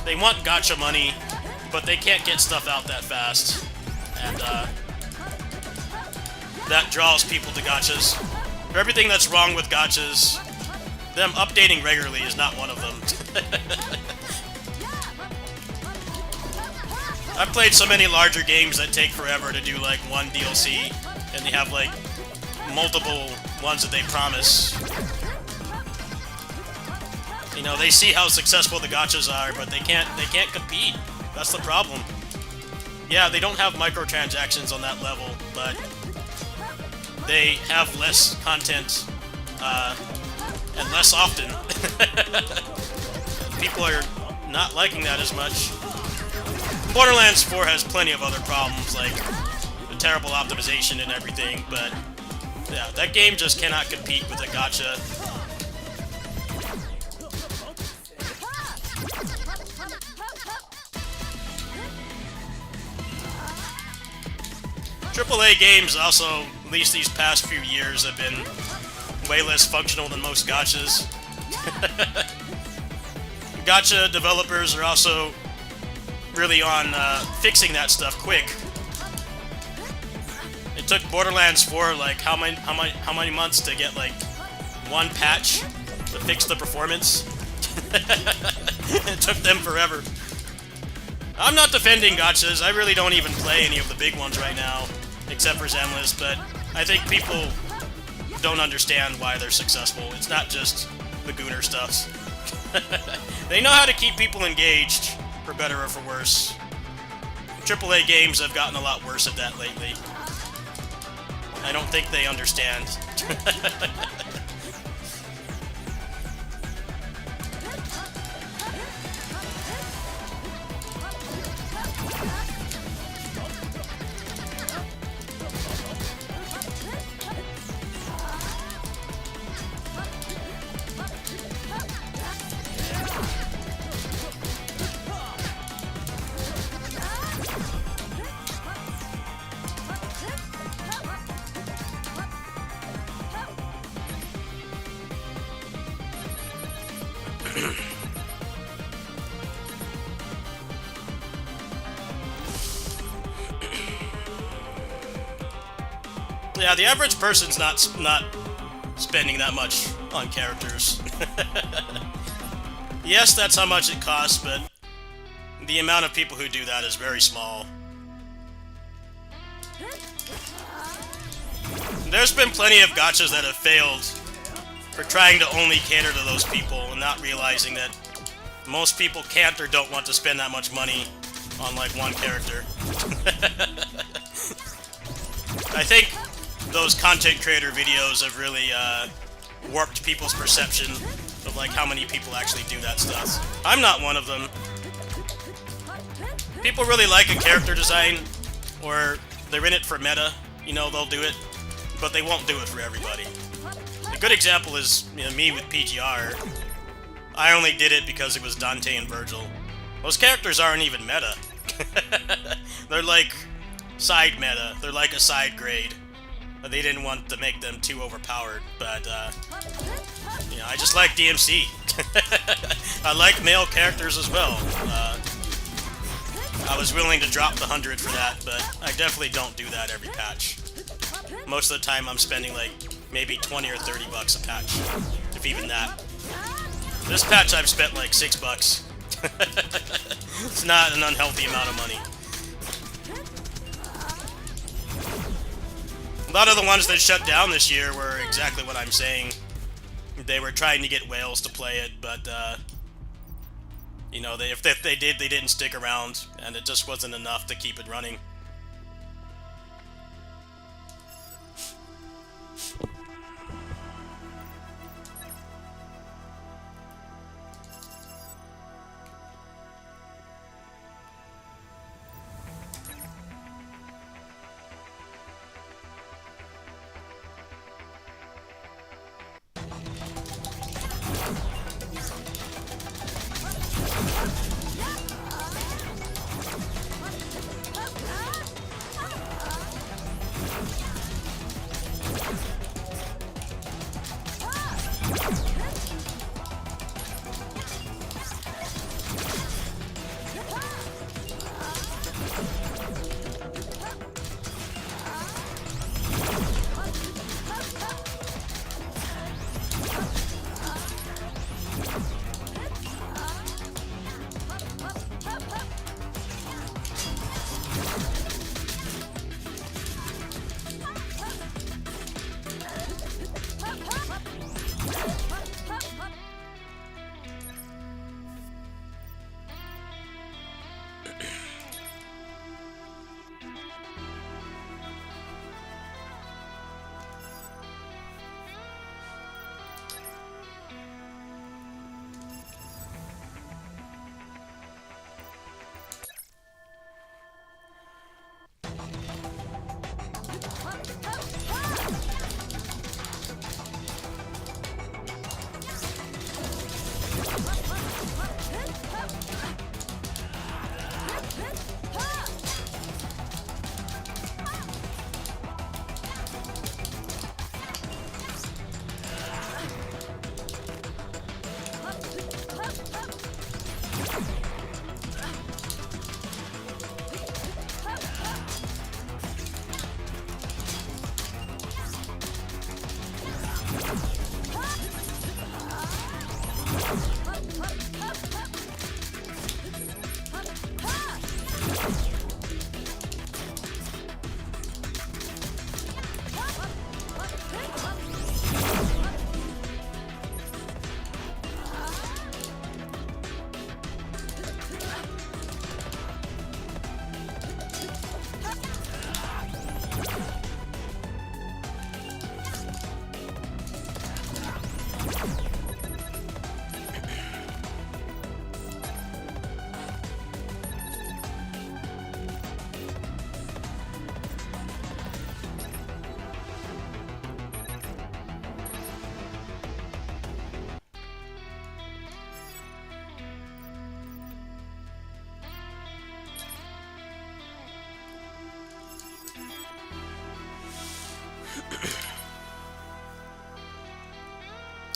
they want gacha money, but they can't get stuff out that fast. And, that draws people to gachas. For everything that's wrong with gachas, them updating regularly is not one of them. I've played so many larger games that take forever to do, like, one DLC, and they have, like, multiple ones that they promise. You know, they see how successful the gachas are, but they can't compete. That's the problem. Yeah, they don't have microtransactions on that level, but they have less content, and less often. People are not liking that as much. Borderlands 4 has plenty of other problems, like the terrible optimization and everything, but yeah, that game just cannot compete with a gacha. AAA games also, at least these past few years, have been way less functional than most gachas. Gacha developers are also really on fixing that stuff quick. It took Borderlands 4 like how many months to get like one patch to fix the performance? It took them forever. I'm not defending gachas. I really don't even play any of the big ones right now, except for Zenless, but I think people don't understand why they're successful. It's not just the gooner stuff. They know how to keep people engaged, for better or for worse. AAA games have gotten a lot worse at that lately. I don't think they understand. Yeah, the average person's not spending that much on characters. Yes, that's how much it costs, but the amount of people who do that is very small. There's been plenty of gachas that have failed for trying to only cater to those people and not realizing that most people can't or don't want to spend that much money on, like, one character. I think those content creator videos have really warped people's perception of, like, how many people actually do that stuff. I'm not one of them. People really like a character design, or they're in it for meta, you know, they'll do it, but they won't do it for everybody. A good example is, you know, me with PGR. I only did it because it was Dante and Virgil. Those characters aren't even meta. They're like side meta. They're like a side grade. They didn't want to make them too overpowered, but, you know, I just like DMC. I like male characters as well. I was willing to drop the 100 for that, but I definitely don't do that every patch. Most of the time I'm spending like maybe 20 or 30 bucks a patch, if even that. This patch I've spent like $6. It's not an unhealthy amount of money. A lot of the ones that shut down this year were exactly what I'm saying. They were trying to get whales to play it, but, you know, if they did, they didn't stick around, and it just wasn't enough to keep it running.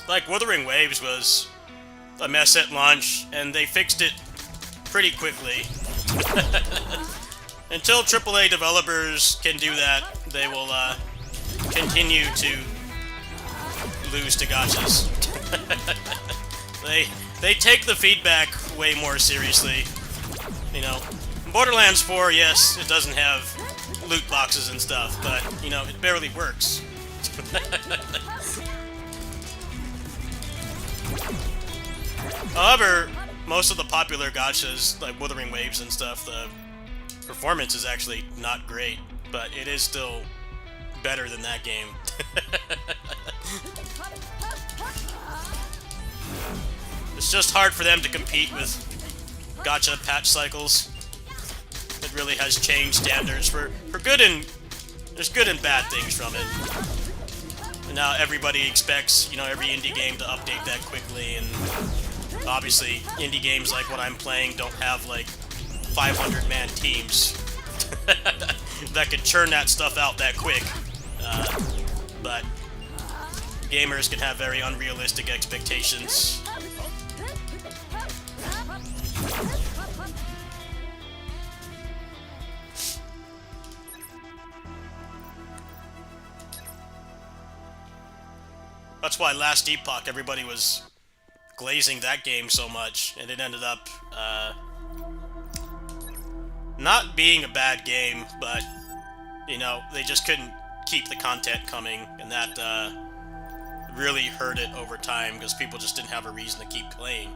Like, Wuthering Waves was a mess at launch, and they fixed it pretty quickly. Until AAA developers can do that, they will continue to lose to gachas. They take the feedback way more seriously. You know, Borderlands 4, yes, it doesn't have loot boxes and stuff, but, you know, it barely works. However, most of the popular gachas, like Wuthering Waves and stuff, the performance is actually not great, but it is still better than that game. It's just hard for them to compete with gacha patch cycles. It really has changed standards for good, and there's good and bad things from it. And now everybody expects, you know, every indie game to update that quickly, and obviously indie games like what I'm playing don't have like 500-man teams that could churn that stuff out that quick. But gamers can have very unrealistic expectations. That's why Last Epoch, everybody was glazing that game so much, and it ended up not being a bad game, but, you know, they just couldn't keep the content coming, and that really hurt it over time, because people just didn't have a reason to keep playing.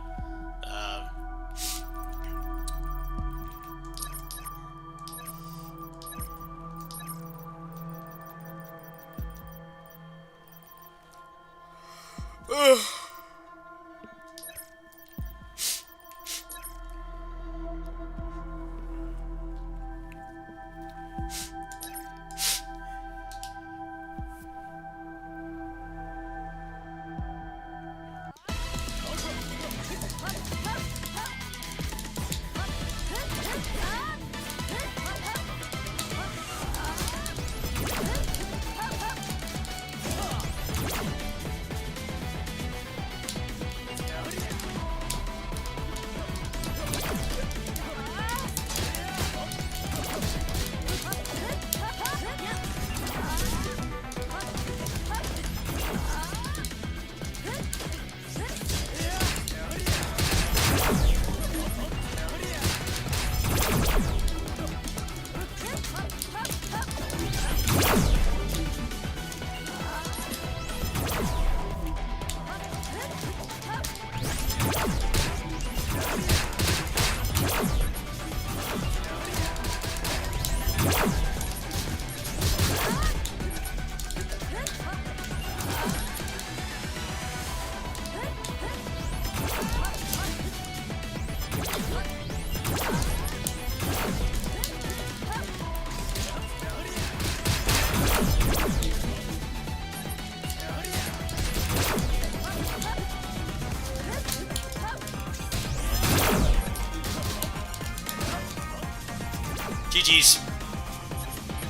GG's.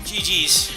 GG's.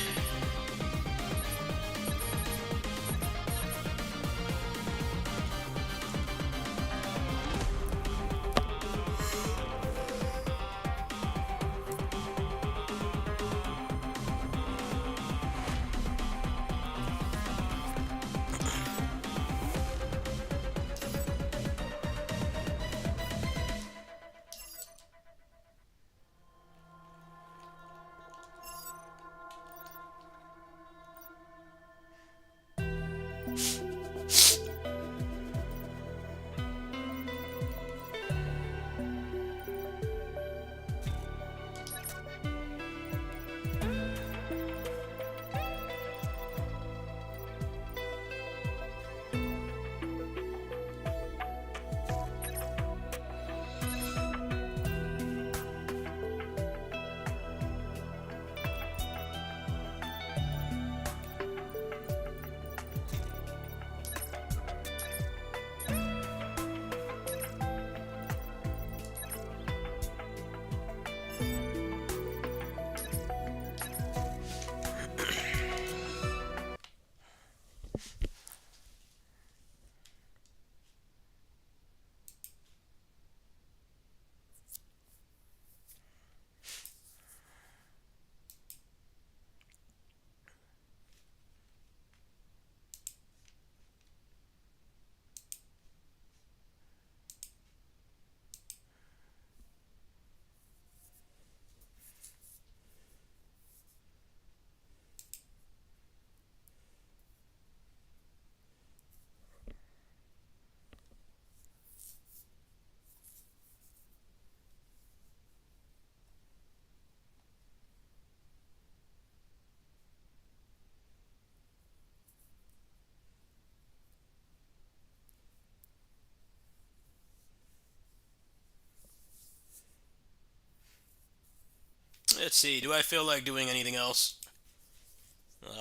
Let's see, do I feel like doing anything else?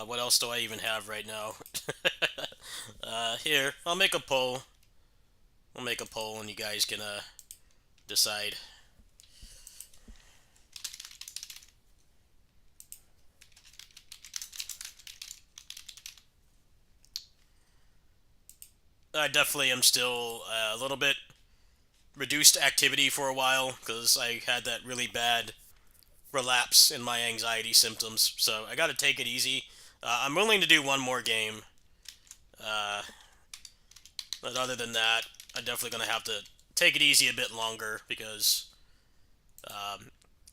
What else do I even have right now? Here, I'll make a poll. I'll make a poll and you guys can decide. I definitely am still a little bit reduced activity for a while because I had that really bad relapse in my anxiety symptoms, so I gotta take it easy. I'm willing to do one more game, but other than that, I'm definitely gonna have to take it easy a bit longer because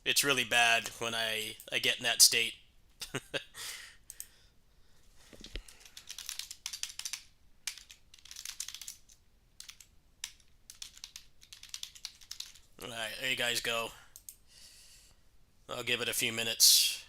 it's really bad when I get in that state. Alright, there you guys go. I'll give it a few minutes.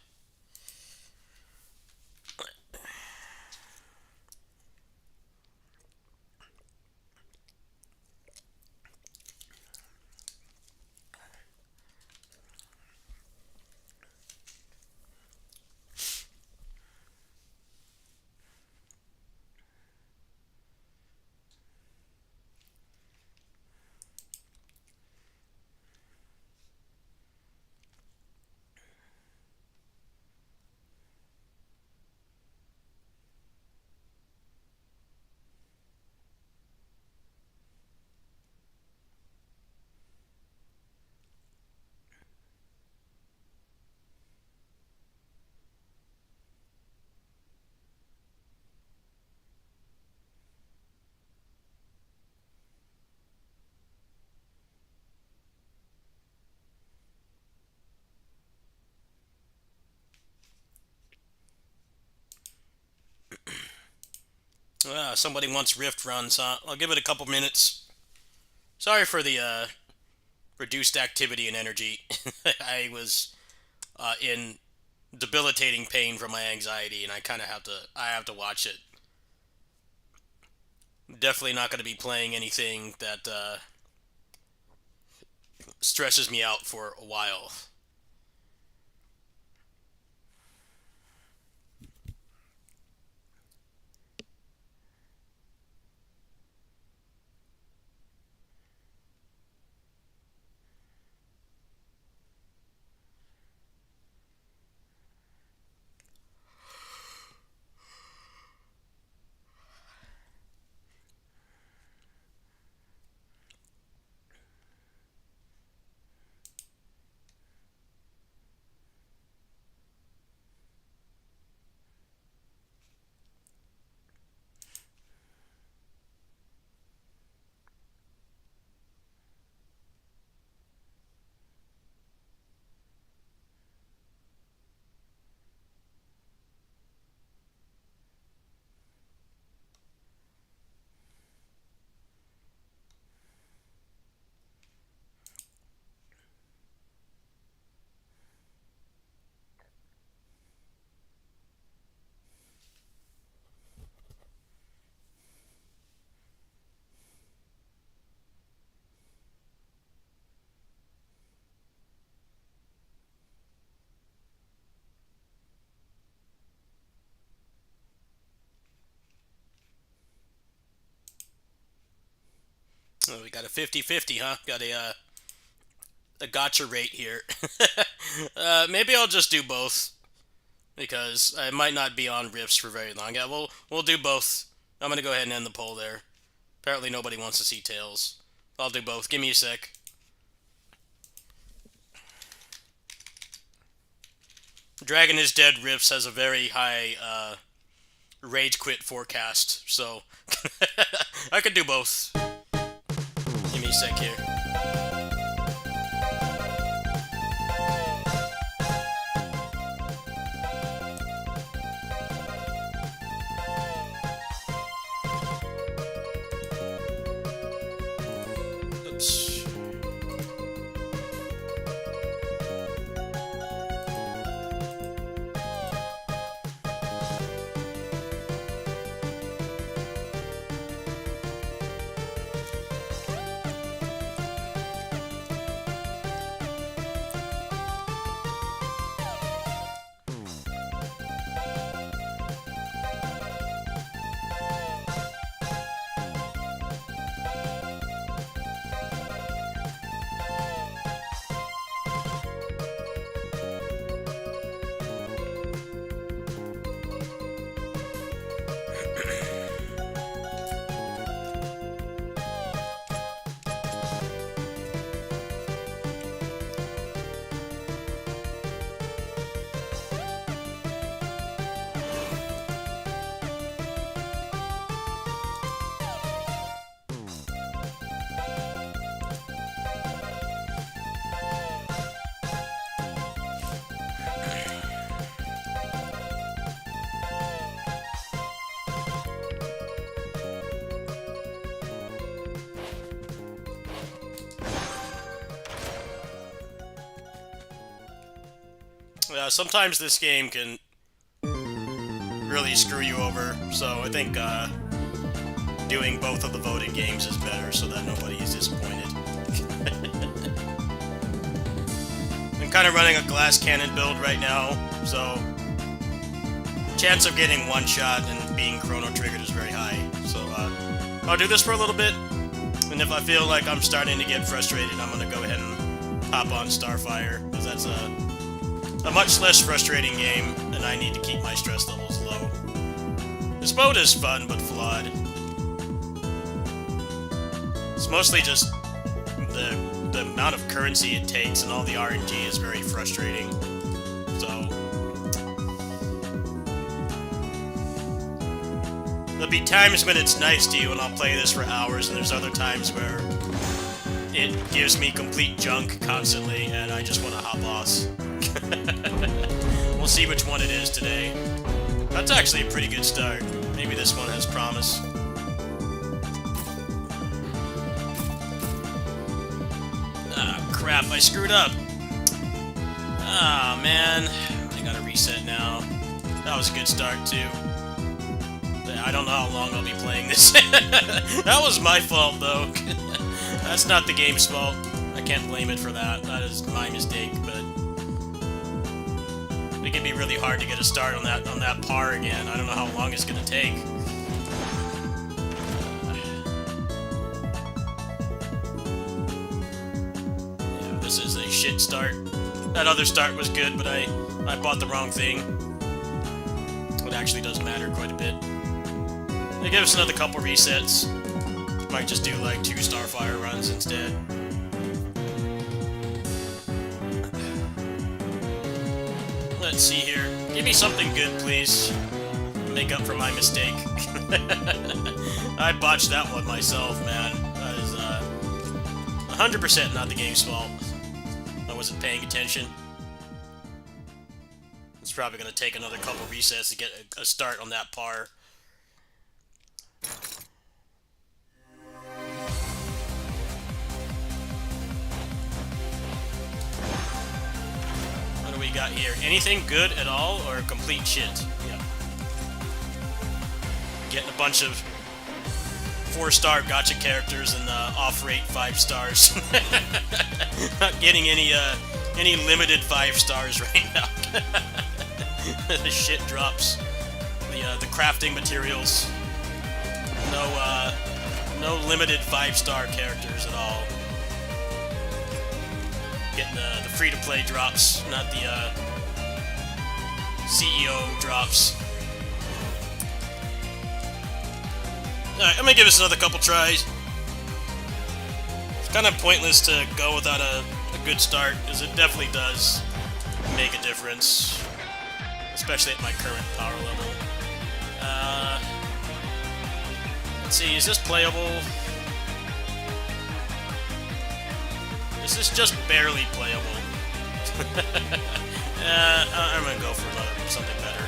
Somebody wants Rift runs, huh? I'll give it a couple minutes. Sorry for the reduced activity and energy. I was in debilitating pain from my anxiety, and I kind of have to watch it. Definitely not going to be playing anything that stresses me out for a while. Oh, we got a 50-50, huh? Got a gotcha rate here. Maybe I'll just do both because I might not be on Rifts for very long. Yeah, we'll do both. I'm gonna go ahead and end the poll there. Apparently nobody wants to see Tails. I'll do both. Give me a sec. Dragon is Dead Rifts has a very high rage quit forecast, so I could do both. Give me a sec here. Oops. Sometimes this game can really screw you over, so I think doing both of the voting games is better so that nobody is disappointed. I'm kind of running a glass cannon build right now, so chance of getting one shot and being chrono triggered is very high. So I'll do this for a little bit, and if I feel like I'm starting to get frustrated, I'm going to go ahead and hop on Starfire, because that's a much less frustrating game, and I need to keep my stress levels low. This mode is fun, but flawed. It's mostly just the amount of currency it takes, and all the RNG is very frustrating. So there'll be times when it's nice to you, and I'll play this for hours, and there's other times where it gives me complete junk constantly, and I just want to hop off. We'll see which one it is today. That's actually a pretty good start. Maybe this one has promise. Ah, crap, I screwed up. Ah, man. I gotta reset now. That was a good start, too. I don't know how long I'll be playing this. That was my fault, though. That's not the game's fault. I can't blame it for that. That is my mistake, but it can be really hard to get a start on that par again. I don't know how long it's gonna take. Yeah, this is a shit start. That other start was good, but I bought the wrong thing. It actually does matter quite a bit. They give us another couple resets. Might just do like 2 Starfire runs instead. Let's see here. Give me something good, please. Make up for my mistake. I botched that one myself, man. That is 100% not the game's fault. I wasn't paying attention. It's probably going to take another couple resets to get a start on that par. What do we got here? Anything good at all, or complete shit? Yeah. Getting a bunch of 4-star gotcha characters and off-rate 5 stars. Not getting any limited 5 stars right now. The shit drops. The crafting materials. No limited 5-star characters at all. Getting the free-to-play drops, not the CEO drops. Alright, I'm gonna give this another couple tries. It's kind of pointless to go without a good start, because it definitely does make a difference. Especially at my current power level. Let's see, is this playable? This is just barely playable. I'm gonna go for something better.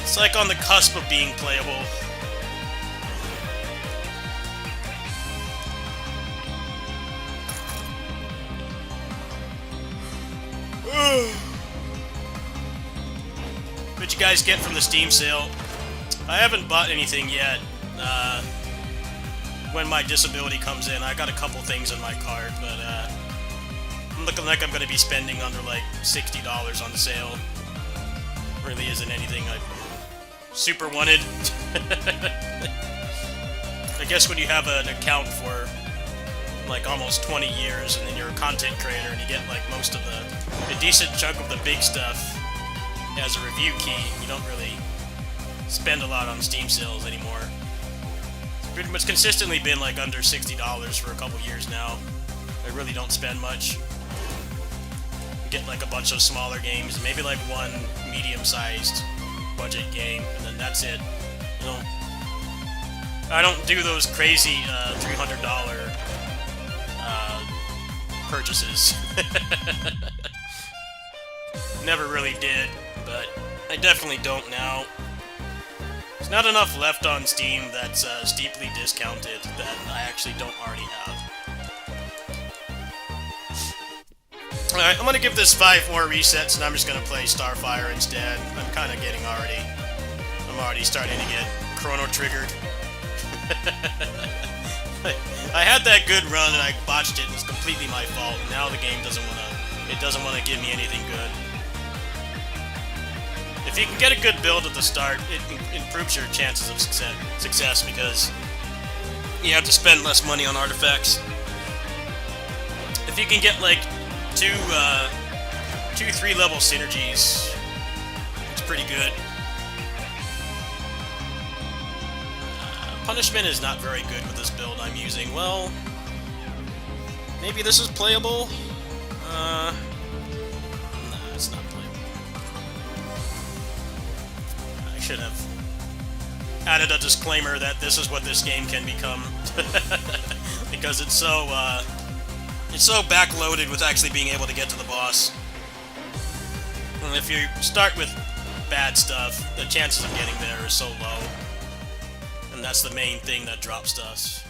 It's like on the cusp of being playable. What you guys get from the Steam sale? I haven't bought anything yet. When my disability comes in, I got a couple things in my cart, but I'm looking like I'm going to be spending under like $60 on the sale. Really isn't anything I super wanted. I guess when you have an account for like almost 20 years, and then you're a content creator, and you get like most of a decent chunk of the big stuff as a review key, you don't really spend a lot on Steam sales anymore. It's pretty much consistently been like under $60 for a couple years now. I really don't spend much. Get like a bunch of smaller games, maybe like one medium-sized budget game, and then that's it. You know, I don't do those crazy $300 purchases. Never really did, but I definitely don't now. There's not enough left on Steam that's steeply discounted that I actually don't already have. Alright, I'm gonna give this 5 more resets, and I'm just gonna play Starfire instead. I'm kind of getting already... I'm already starting to get chrono-triggered. I had that good run, and I botched it, and it's completely my fault. Now the game doesn't wanna... It doesn't want to give me anything good. If you can get a good build at the start, it improves your chances of success because you have to spend less money on artifacts. If you can get like 2, 3-level synergies, it's pretty good. Punishment is not very good with this build I'm using. Well, maybe this is playable? Nah, it's not playable. I should have added a disclaimer that this is what this game can become. Because it's so backloaded with actually being able to get to the boss. And if you start with bad stuff, the chances of getting there are so low. And that's the main thing that drops stuff.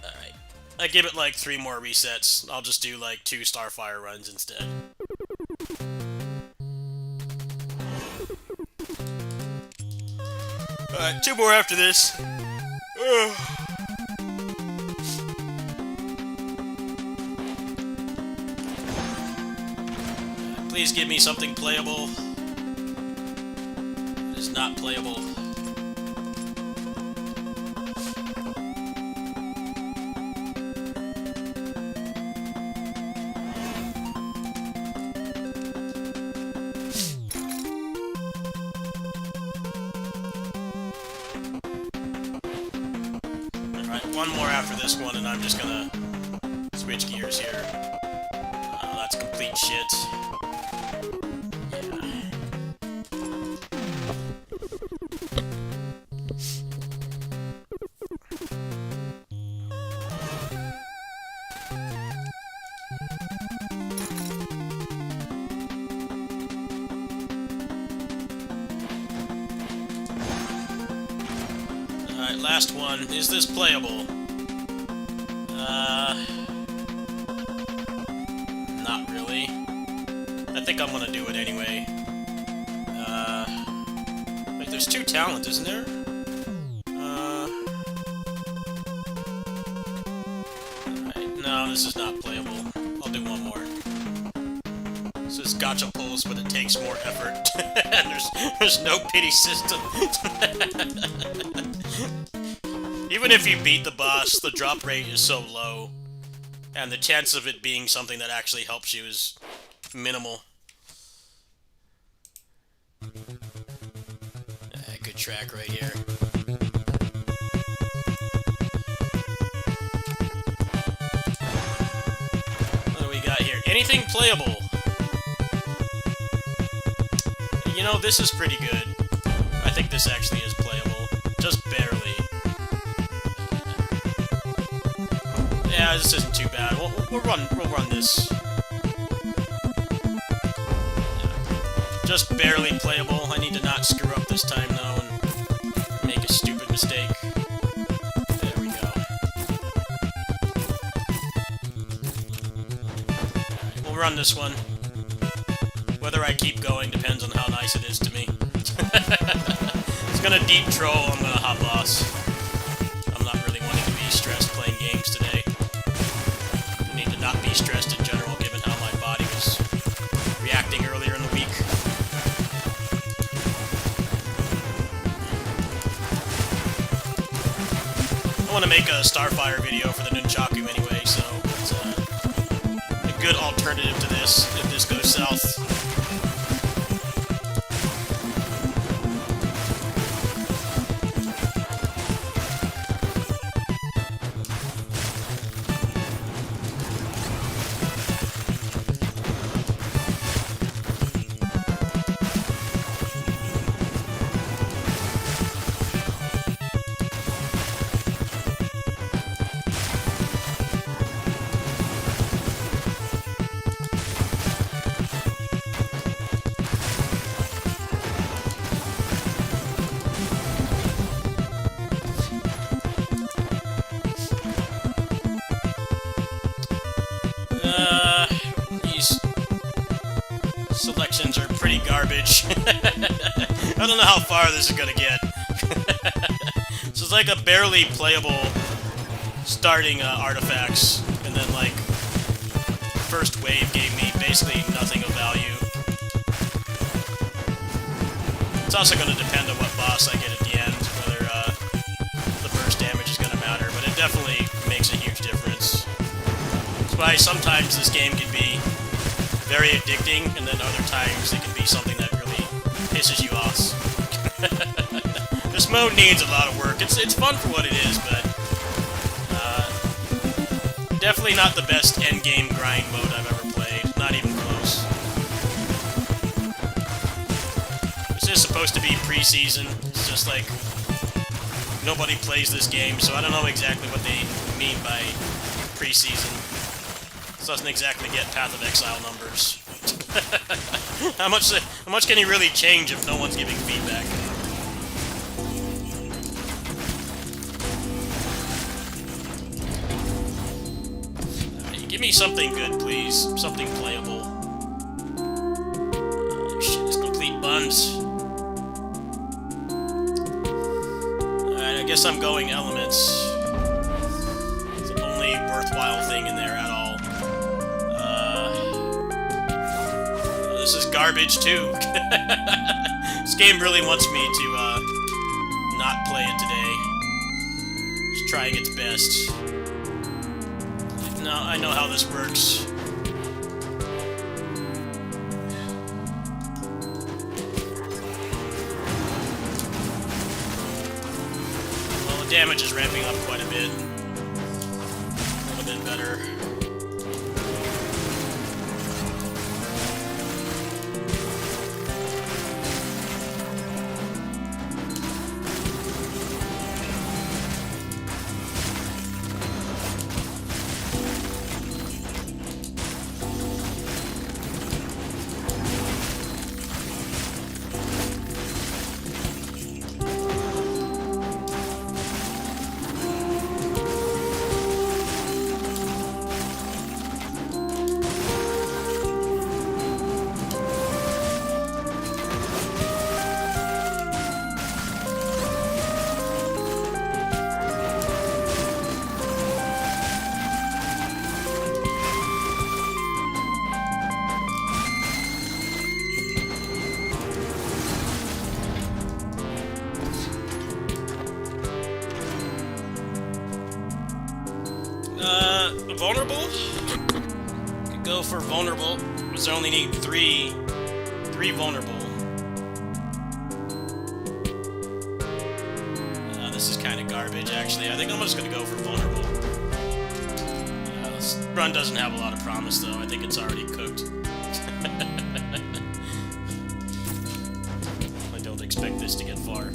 Alright. I give it like 3 more resets. I'll just do like 2 Starfire runs instead. Alright, 2 more after this. Please give me something playable. It is not playable. One more after this one, and I'm just gonna switch gears here. That's complete shit. Alright, last one. Is this playable? Not really. I think I'm gonna do it anyway. Wait, there's 2 talents, isn't there? Alright, no, this is not playable. I'll do one more. This is gacha pulls, but it takes more effort. And there's no pity system. Even if you beat the boss, the drop rate is so low, and the chance of it being something that actually helps you is minimal. Good track right here. What do we got here? Anything playable? You know, this is pretty good. I think this actually is playable. Just barely. Yeah, this isn't too bad. We'll run this. Just barely playable. I need to not screw up this time, though, and make a stupid mistake. There we go. Alright, we'll run this one. Whether I keep going depends on how nice it is to me. It's gonna deep troll, I'm gonna hot boss. I'm not really wanting to be stressed playing games today. I need to not be stressed in general, given how my body was reacting earlier in the week. I want to make a Starfire video for the Nunchaku anyway, so it's a good alternative to this, if this goes south. garbage. I don't know how far this is gonna get. So it's like a barely playable starting artifacts, and then like first wave gave me basically nothing of value. It's also going to depend on what boss I get at the end, whether the burst damage is going to matter, but it definitely makes a huge difference. That's why sometimes this game can be very addicting, and then other times it can be something that really pisses you off. This mode needs a lot of work. It's fun for what it is, but definitely not the best endgame grind mode I've ever played. Not even close. This is supposed to be pre-season. It's just like nobody plays this game, so I don't know exactly what they mean by pre-season. This doesn't exactly get Path of Exile numbers. How much can he really change if no one's giving feedback? Give me something good, please. Something playable. Shit, this complete buns. Alright, I guess I'm going elements. It's the only worthwhile thing in there at all. This is garbage, too. This game really wants me to, not play it today. Just trying its best. No, I know how this works. Well, the damage is ramping up quite a bit. A little bit better. Vulnerable? Could go for vulnerable, because I only need three vulnerable. This is kind of garbage, actually. I think I'm just gonna go for vulnerable. This run doesn't have a lot of promise, though. I think it's already cooked. I don't expect this to get far.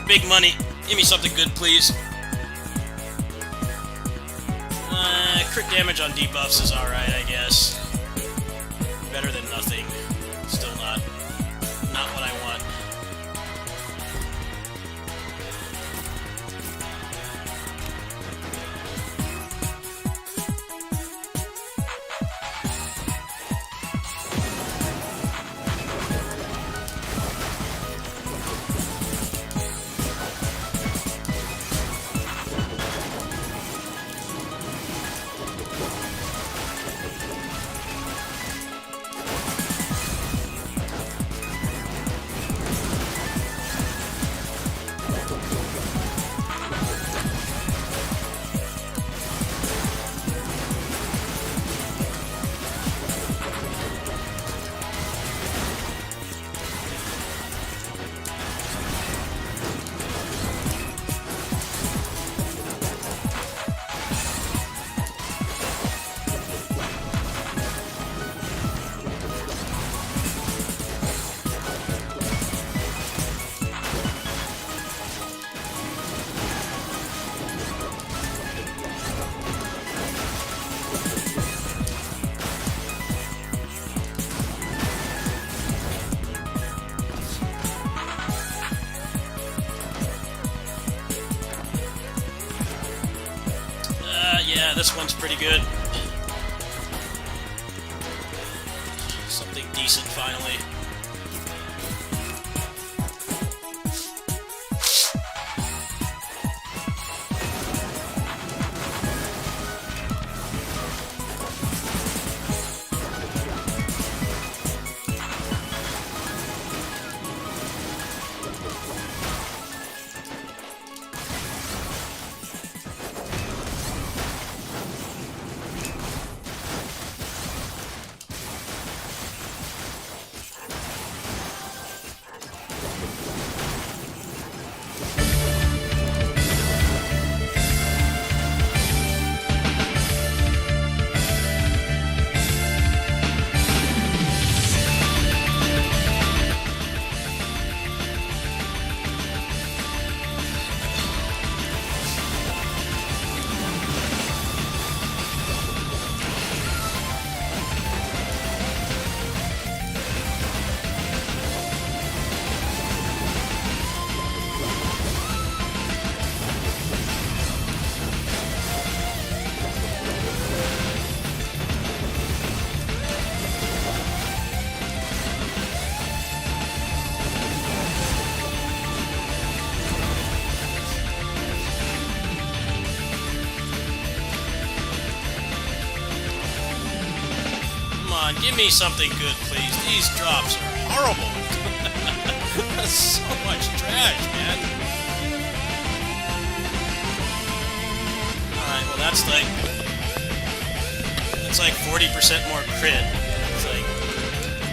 Big money. Give me something good, please. Crit damage on debuffs is alright, I guess. Better than nothing. Still not what I want. Yeah, this one's pretty good. Something decent, finally. Give me something good, please. These drops are horrible. That's so much trash, man. Alright, well that's like 40% more crit. It's like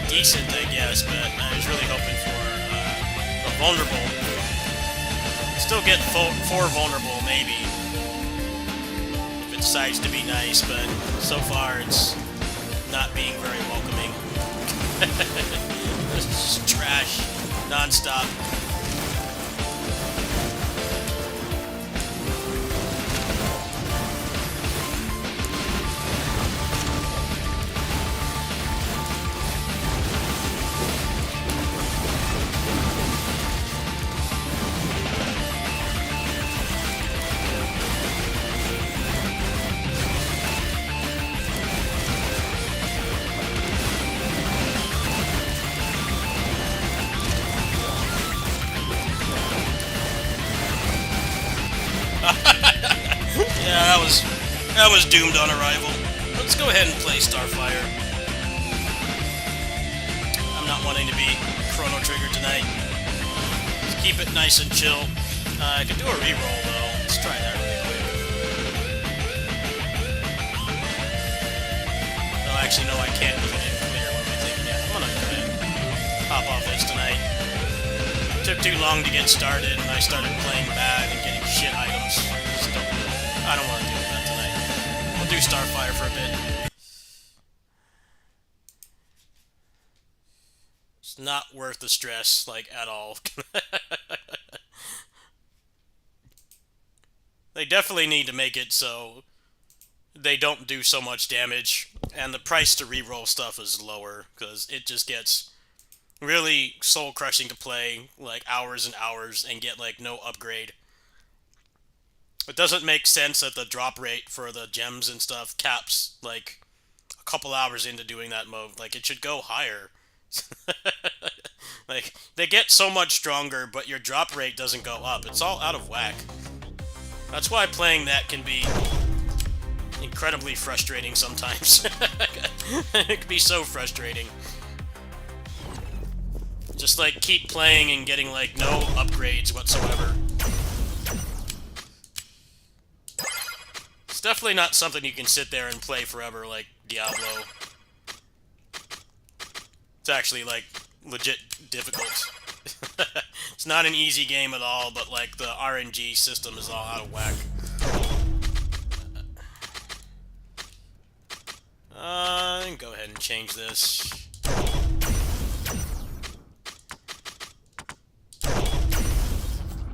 decent, I guess, but I was really hoping for a vulnerable. Still get 4 vulnerable, maybe. If it decides to be nice, but so far it's not being very welcoming. This is trash, non-stop. Yeah, that was doomed on arrival. Let's go ahead and play Starfire. I'm not wanting to be Chrono Trigger tonight. Let's keep it nice and chill. I could do a reroll though. Let's try that really quick. No, actually, no, I can't leave it in clear. What am I thinking? Yeah, I'm gonna go ahead and pop off this tonight. It took too long to get started, and I started playing bad and getting shit items. I don't want to deal with that tonight. We'll do Starfire for a bit. It's not worth the stress, like, at all. They definitely need to make it so they don't do so much damage, and the price to reroll stuff is lower, because it just gets really soul-crushing to play, like, hours and hours, and get, like, no upgrade. It doesn't make sense that the drop rate for the gems and stuff caps, like, a couple hours into doing that mode. Like, it should go higher. Like, they get so much stronger, but your drop rate doesn't go up. It's all out of whack. That's why playing that can be incredibly frustrating sometimes. It can be so frustrating. Just, like, keep playing and getting, like, no upgrades whatsoever. It's definitely not something you can sit there and play forever like Diablo. It's actually, like, legit difficult. It's not an easy game at all, but, like, the RNG system is all out of whack. Go ahead and change this.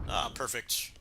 Ah, perfect.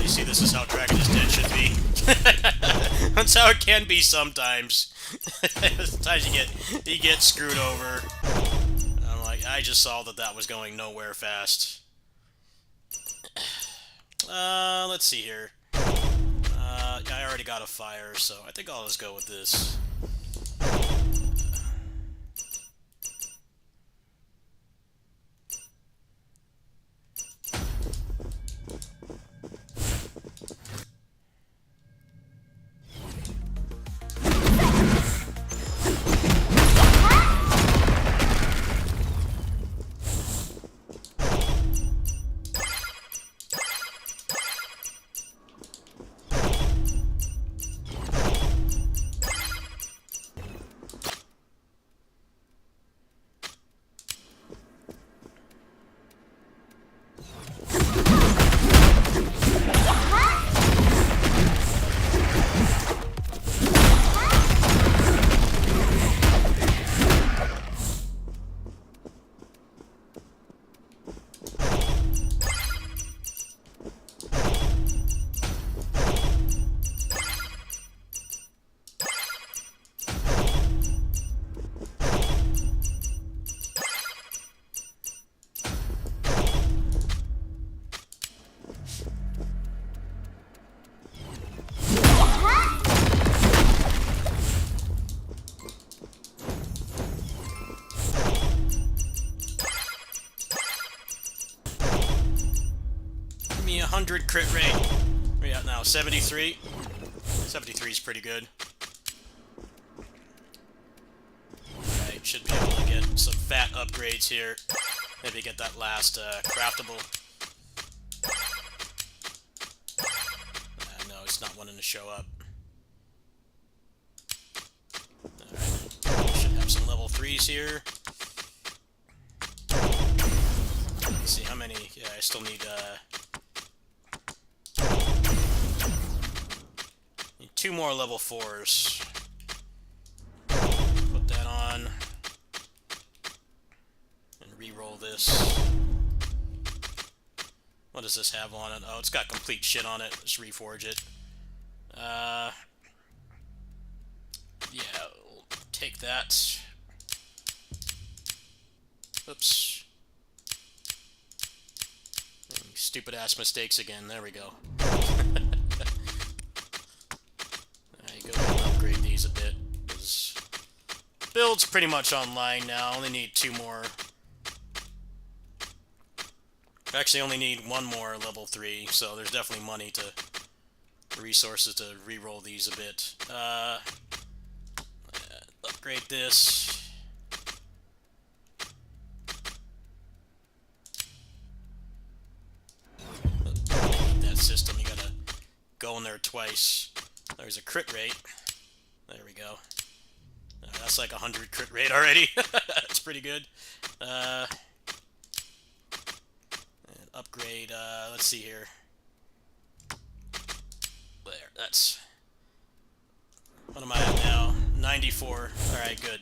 See, this is how Dragon is Dead should be. That's how it can be sometimes. Sometimes you get screwed over. I'm like, I just saw that was going nowhere fast. Let's see here. I already got a fire, so I think I'll just go with this. me 100 crit rate. Where are we at now? 73? 73 is pretty good. Alright, should be able to get some fat upgrades here. Maybe get that last craftable. No, it's not wanting to show up. Alright, should have some level 3s here. Let's see how many. Yeah, I still need 2 more level 4s. Put that on. And re-roll this. What does this have on it? Oh, it's got complete shit on it. Let's reforge it. Yeah, we'll take that. Oops. Stupid ass mistakes again. There we go. Alright, go ahead and upgrade these a bit. Build's pretty much online now. Only need 2 more. Actually, only need 1 more level 3, so there's definitely money to resources to re-roll these a bit. Upgrade this. That system, you gotta go in there twice. There's a crit rate. There we go. That's like 100 crit rate already. That's pretty good. And upgrade, let's see here. There, that's... What am I at now? 94. Alright, good.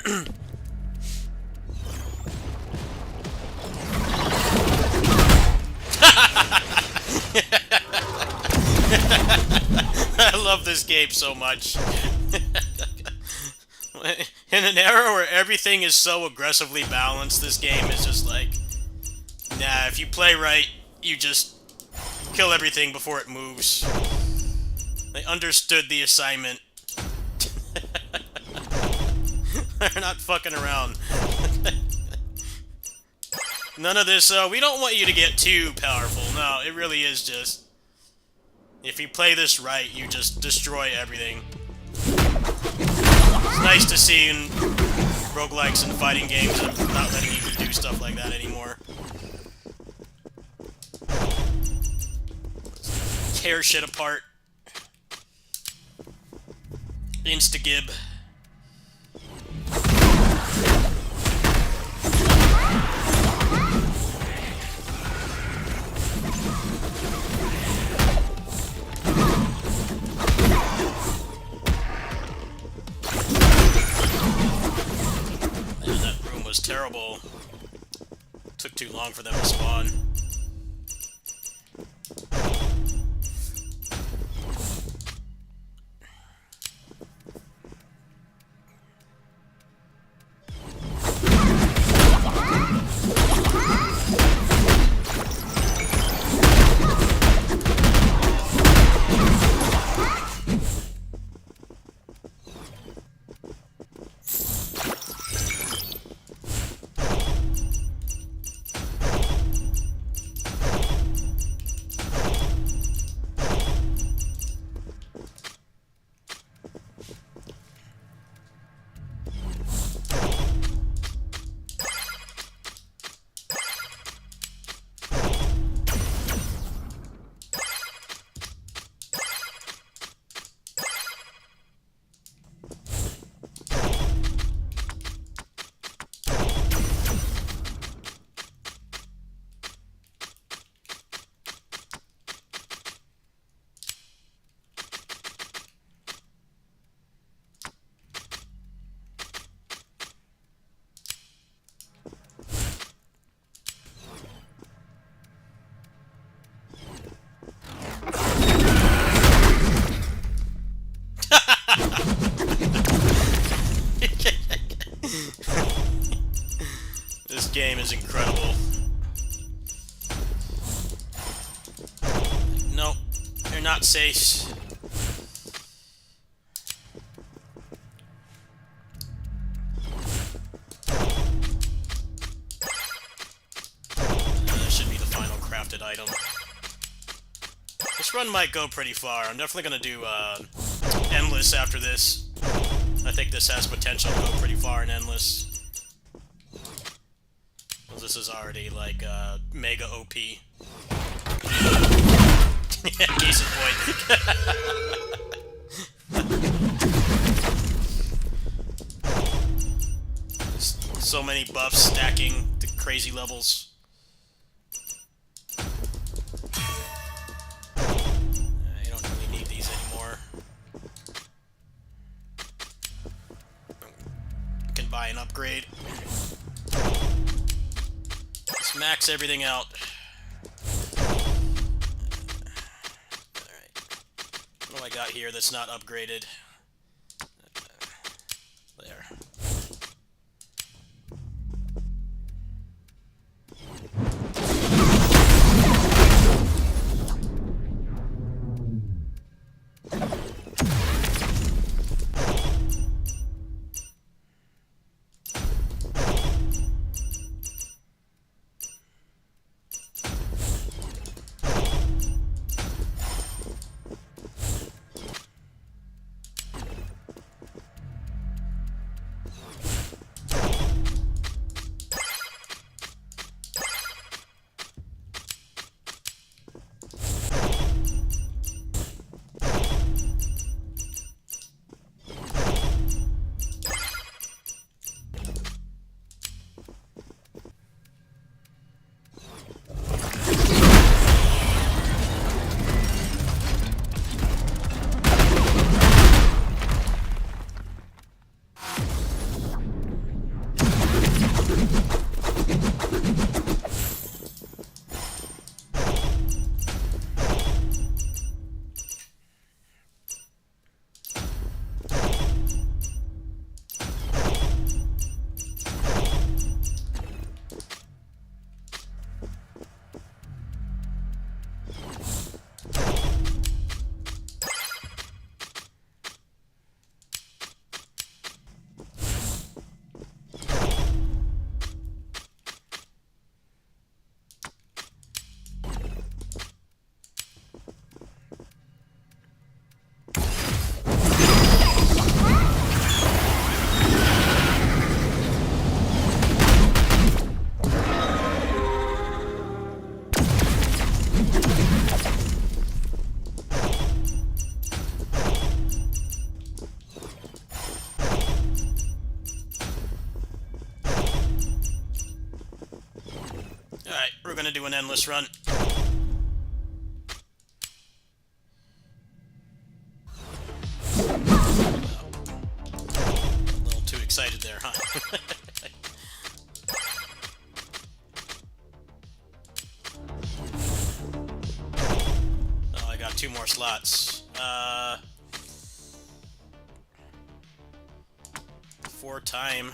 I love this game so much. In an era where everything is so aggressively balanced, this game is just like, nah, if you play right, you just kill everything before it moves. They understood the assignment. They're not fucking around. None of this, we don't want you to get too powerful. No, it really is just, if you play this right, you just destroy everything. It's nice to see in roguelikes and fighting games that are not letting you do stuff like that anymore. Tear shit apart. Insta-gib. Man, that room was terrible. Took too long for them to spawn. This game is incredible. Nope, you're not safe. That should be the final crafted item. This run might go pretty far. I'm definitely gonna do Endless after this. I think this has potential to go pretty far in Endless. Well, this is already like mega OP. Case in point. So many buffs stacking to crazy levels. You don't really need these anymore. You can buy an upgrade. Just max everything out. Alright. What do I got here that's not upgraded? There. Alright, we're gonna do an endless run. A little too excited there, huh? Oh, I got 2 more slots. 4 time.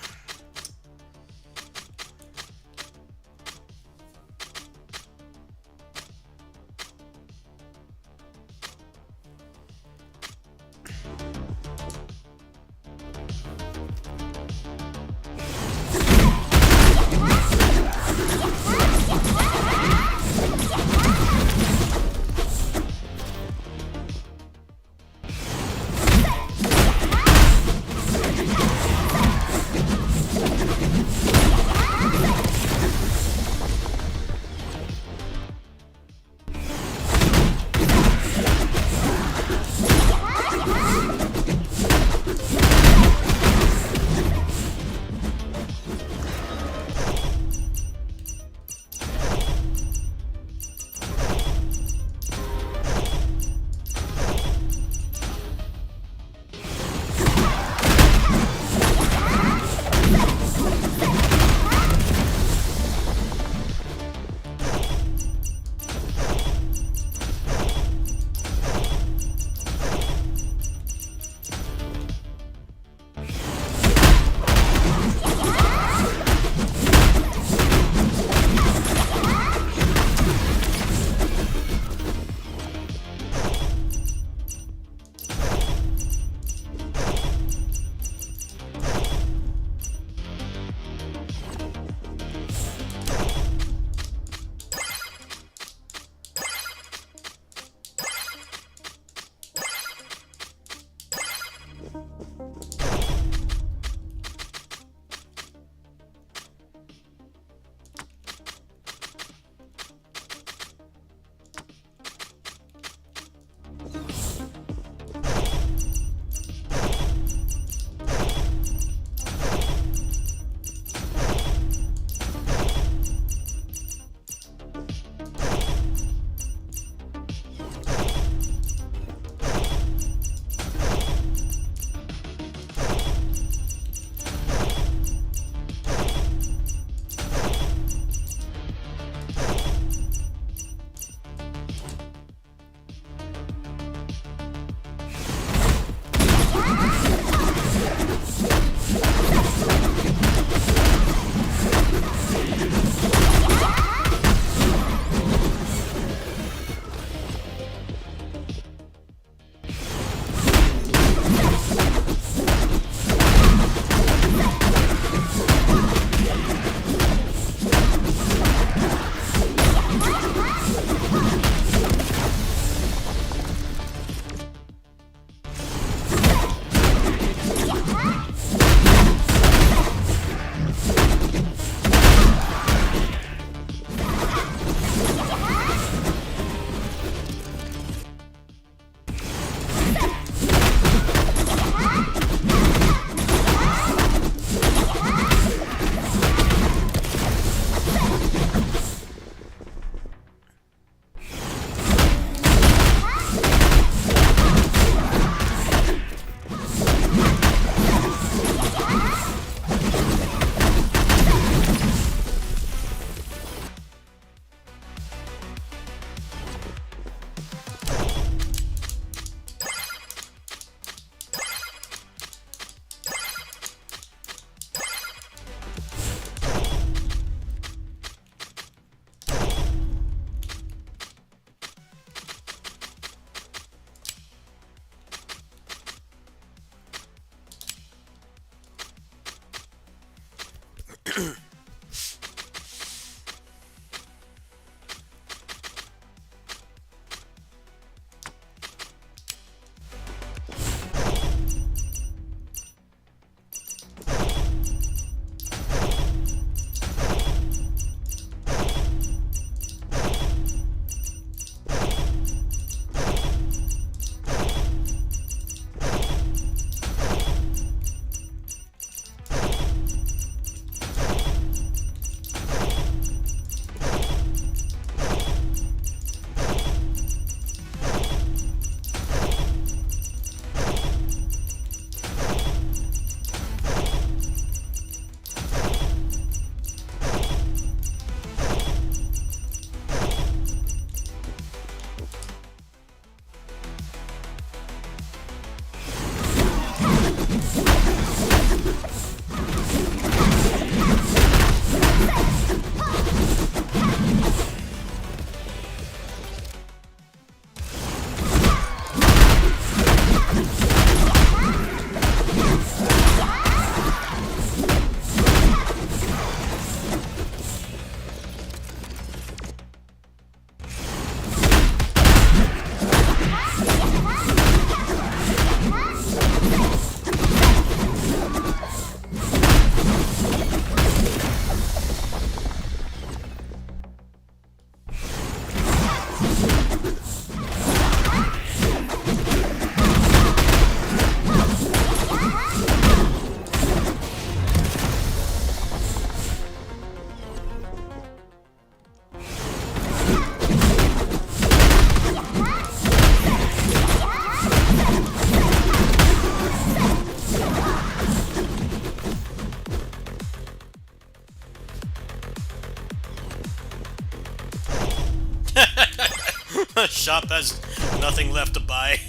Shop has nothing left to buy.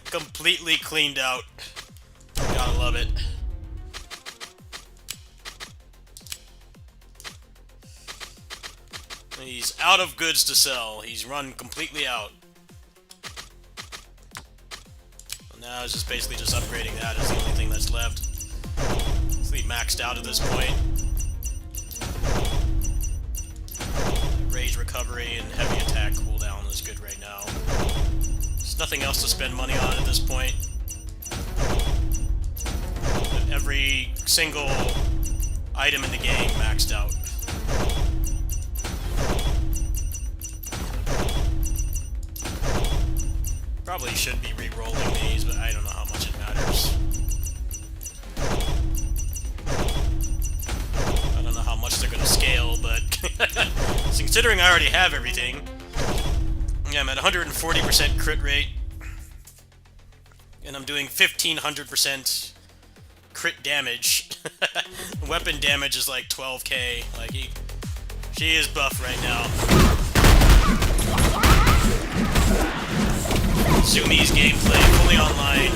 Completely cleaned out. Gotta love it. He's out of goods to sell. He's run completely out. Now it's just basically just upgrading that is the only thing that's left. It's maxed out at this point. Rage recovery and heavy attack cooldown is good right now. There's nothing else to spend money on at this point. But every single item in the game maxed out. Probably should be re-rolling these, but I don't know how much it matters. I don't know how much they're going to scale, but considering I already have everything, yeah, I'm at 140% crit rate, and I'm doing 1500% crit damage. Weapon damage is like 12k. Like she is buff right now. Sumi's gameplay fully online.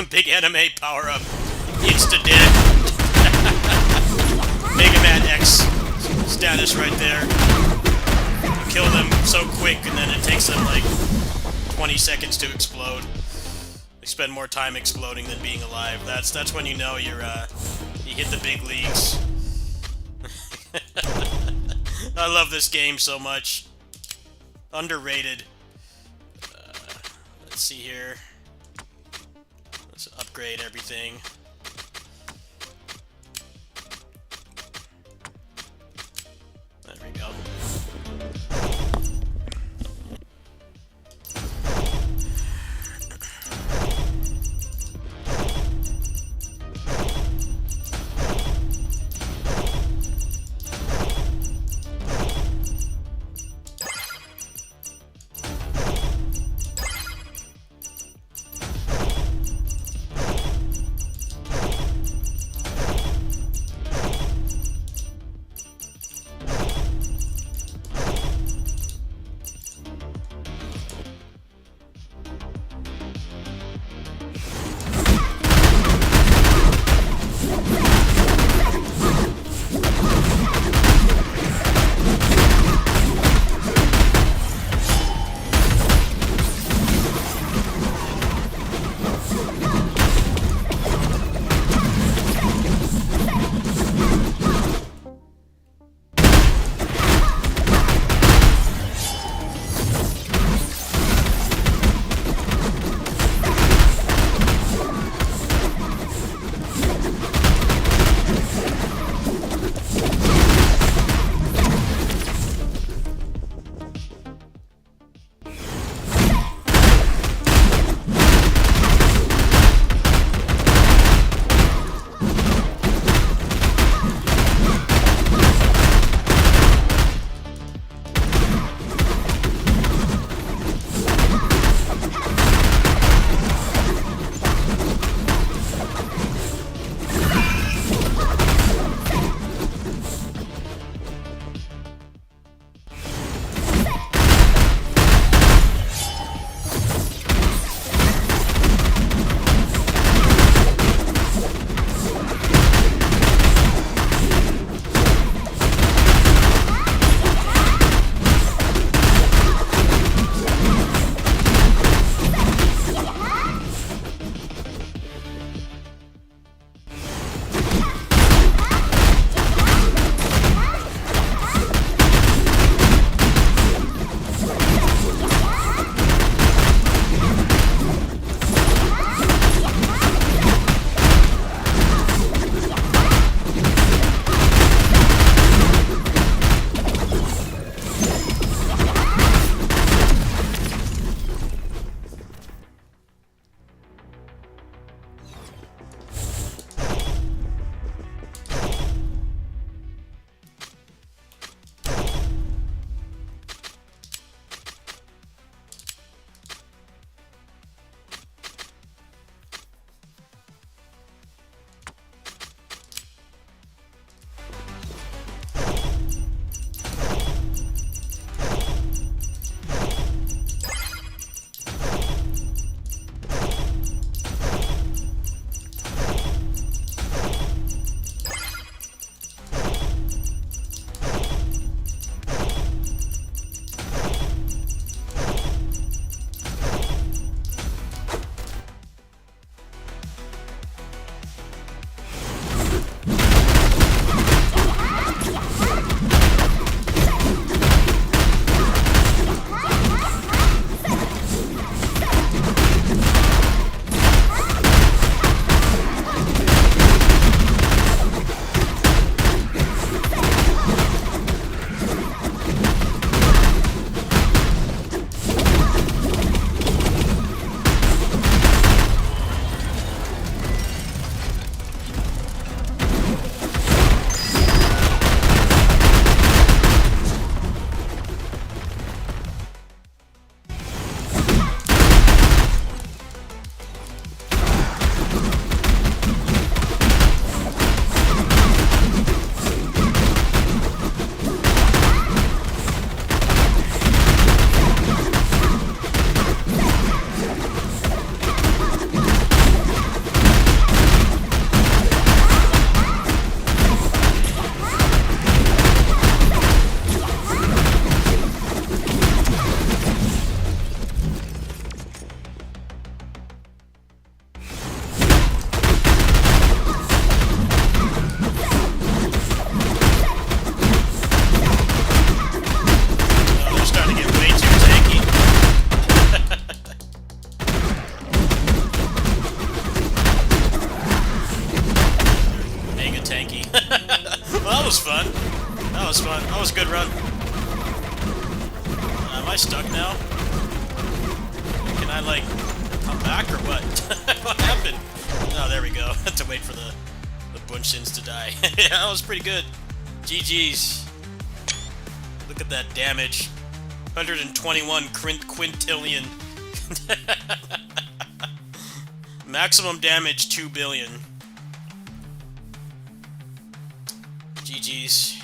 Big anime power-up. Insta-dead. Mega Man X status right there. You kill them so quick, and then it takes them like 20 seconds to explode. They spend more time exploding than being alive. That's when you know you hit the big leagues. I love this game so much. Underrated. Let's see here. Let's upgrade everything. There we go. I, like, come back or what? What happened? Oh, there we go. Had to wait for the Bunshins to die. Yeah, that was pretty good. GG's. Look at that damage. 121 quintillion. Maximum damage 2 billion. GG's.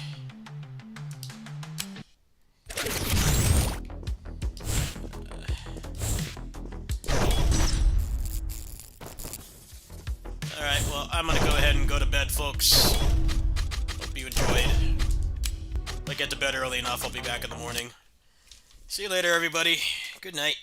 Alright, well, I'm gonna go ahead and go to bed, folks. Hope you enjoyed. If I get to bed early enough, I'll be back in the morning. See you later, everybody. Good night.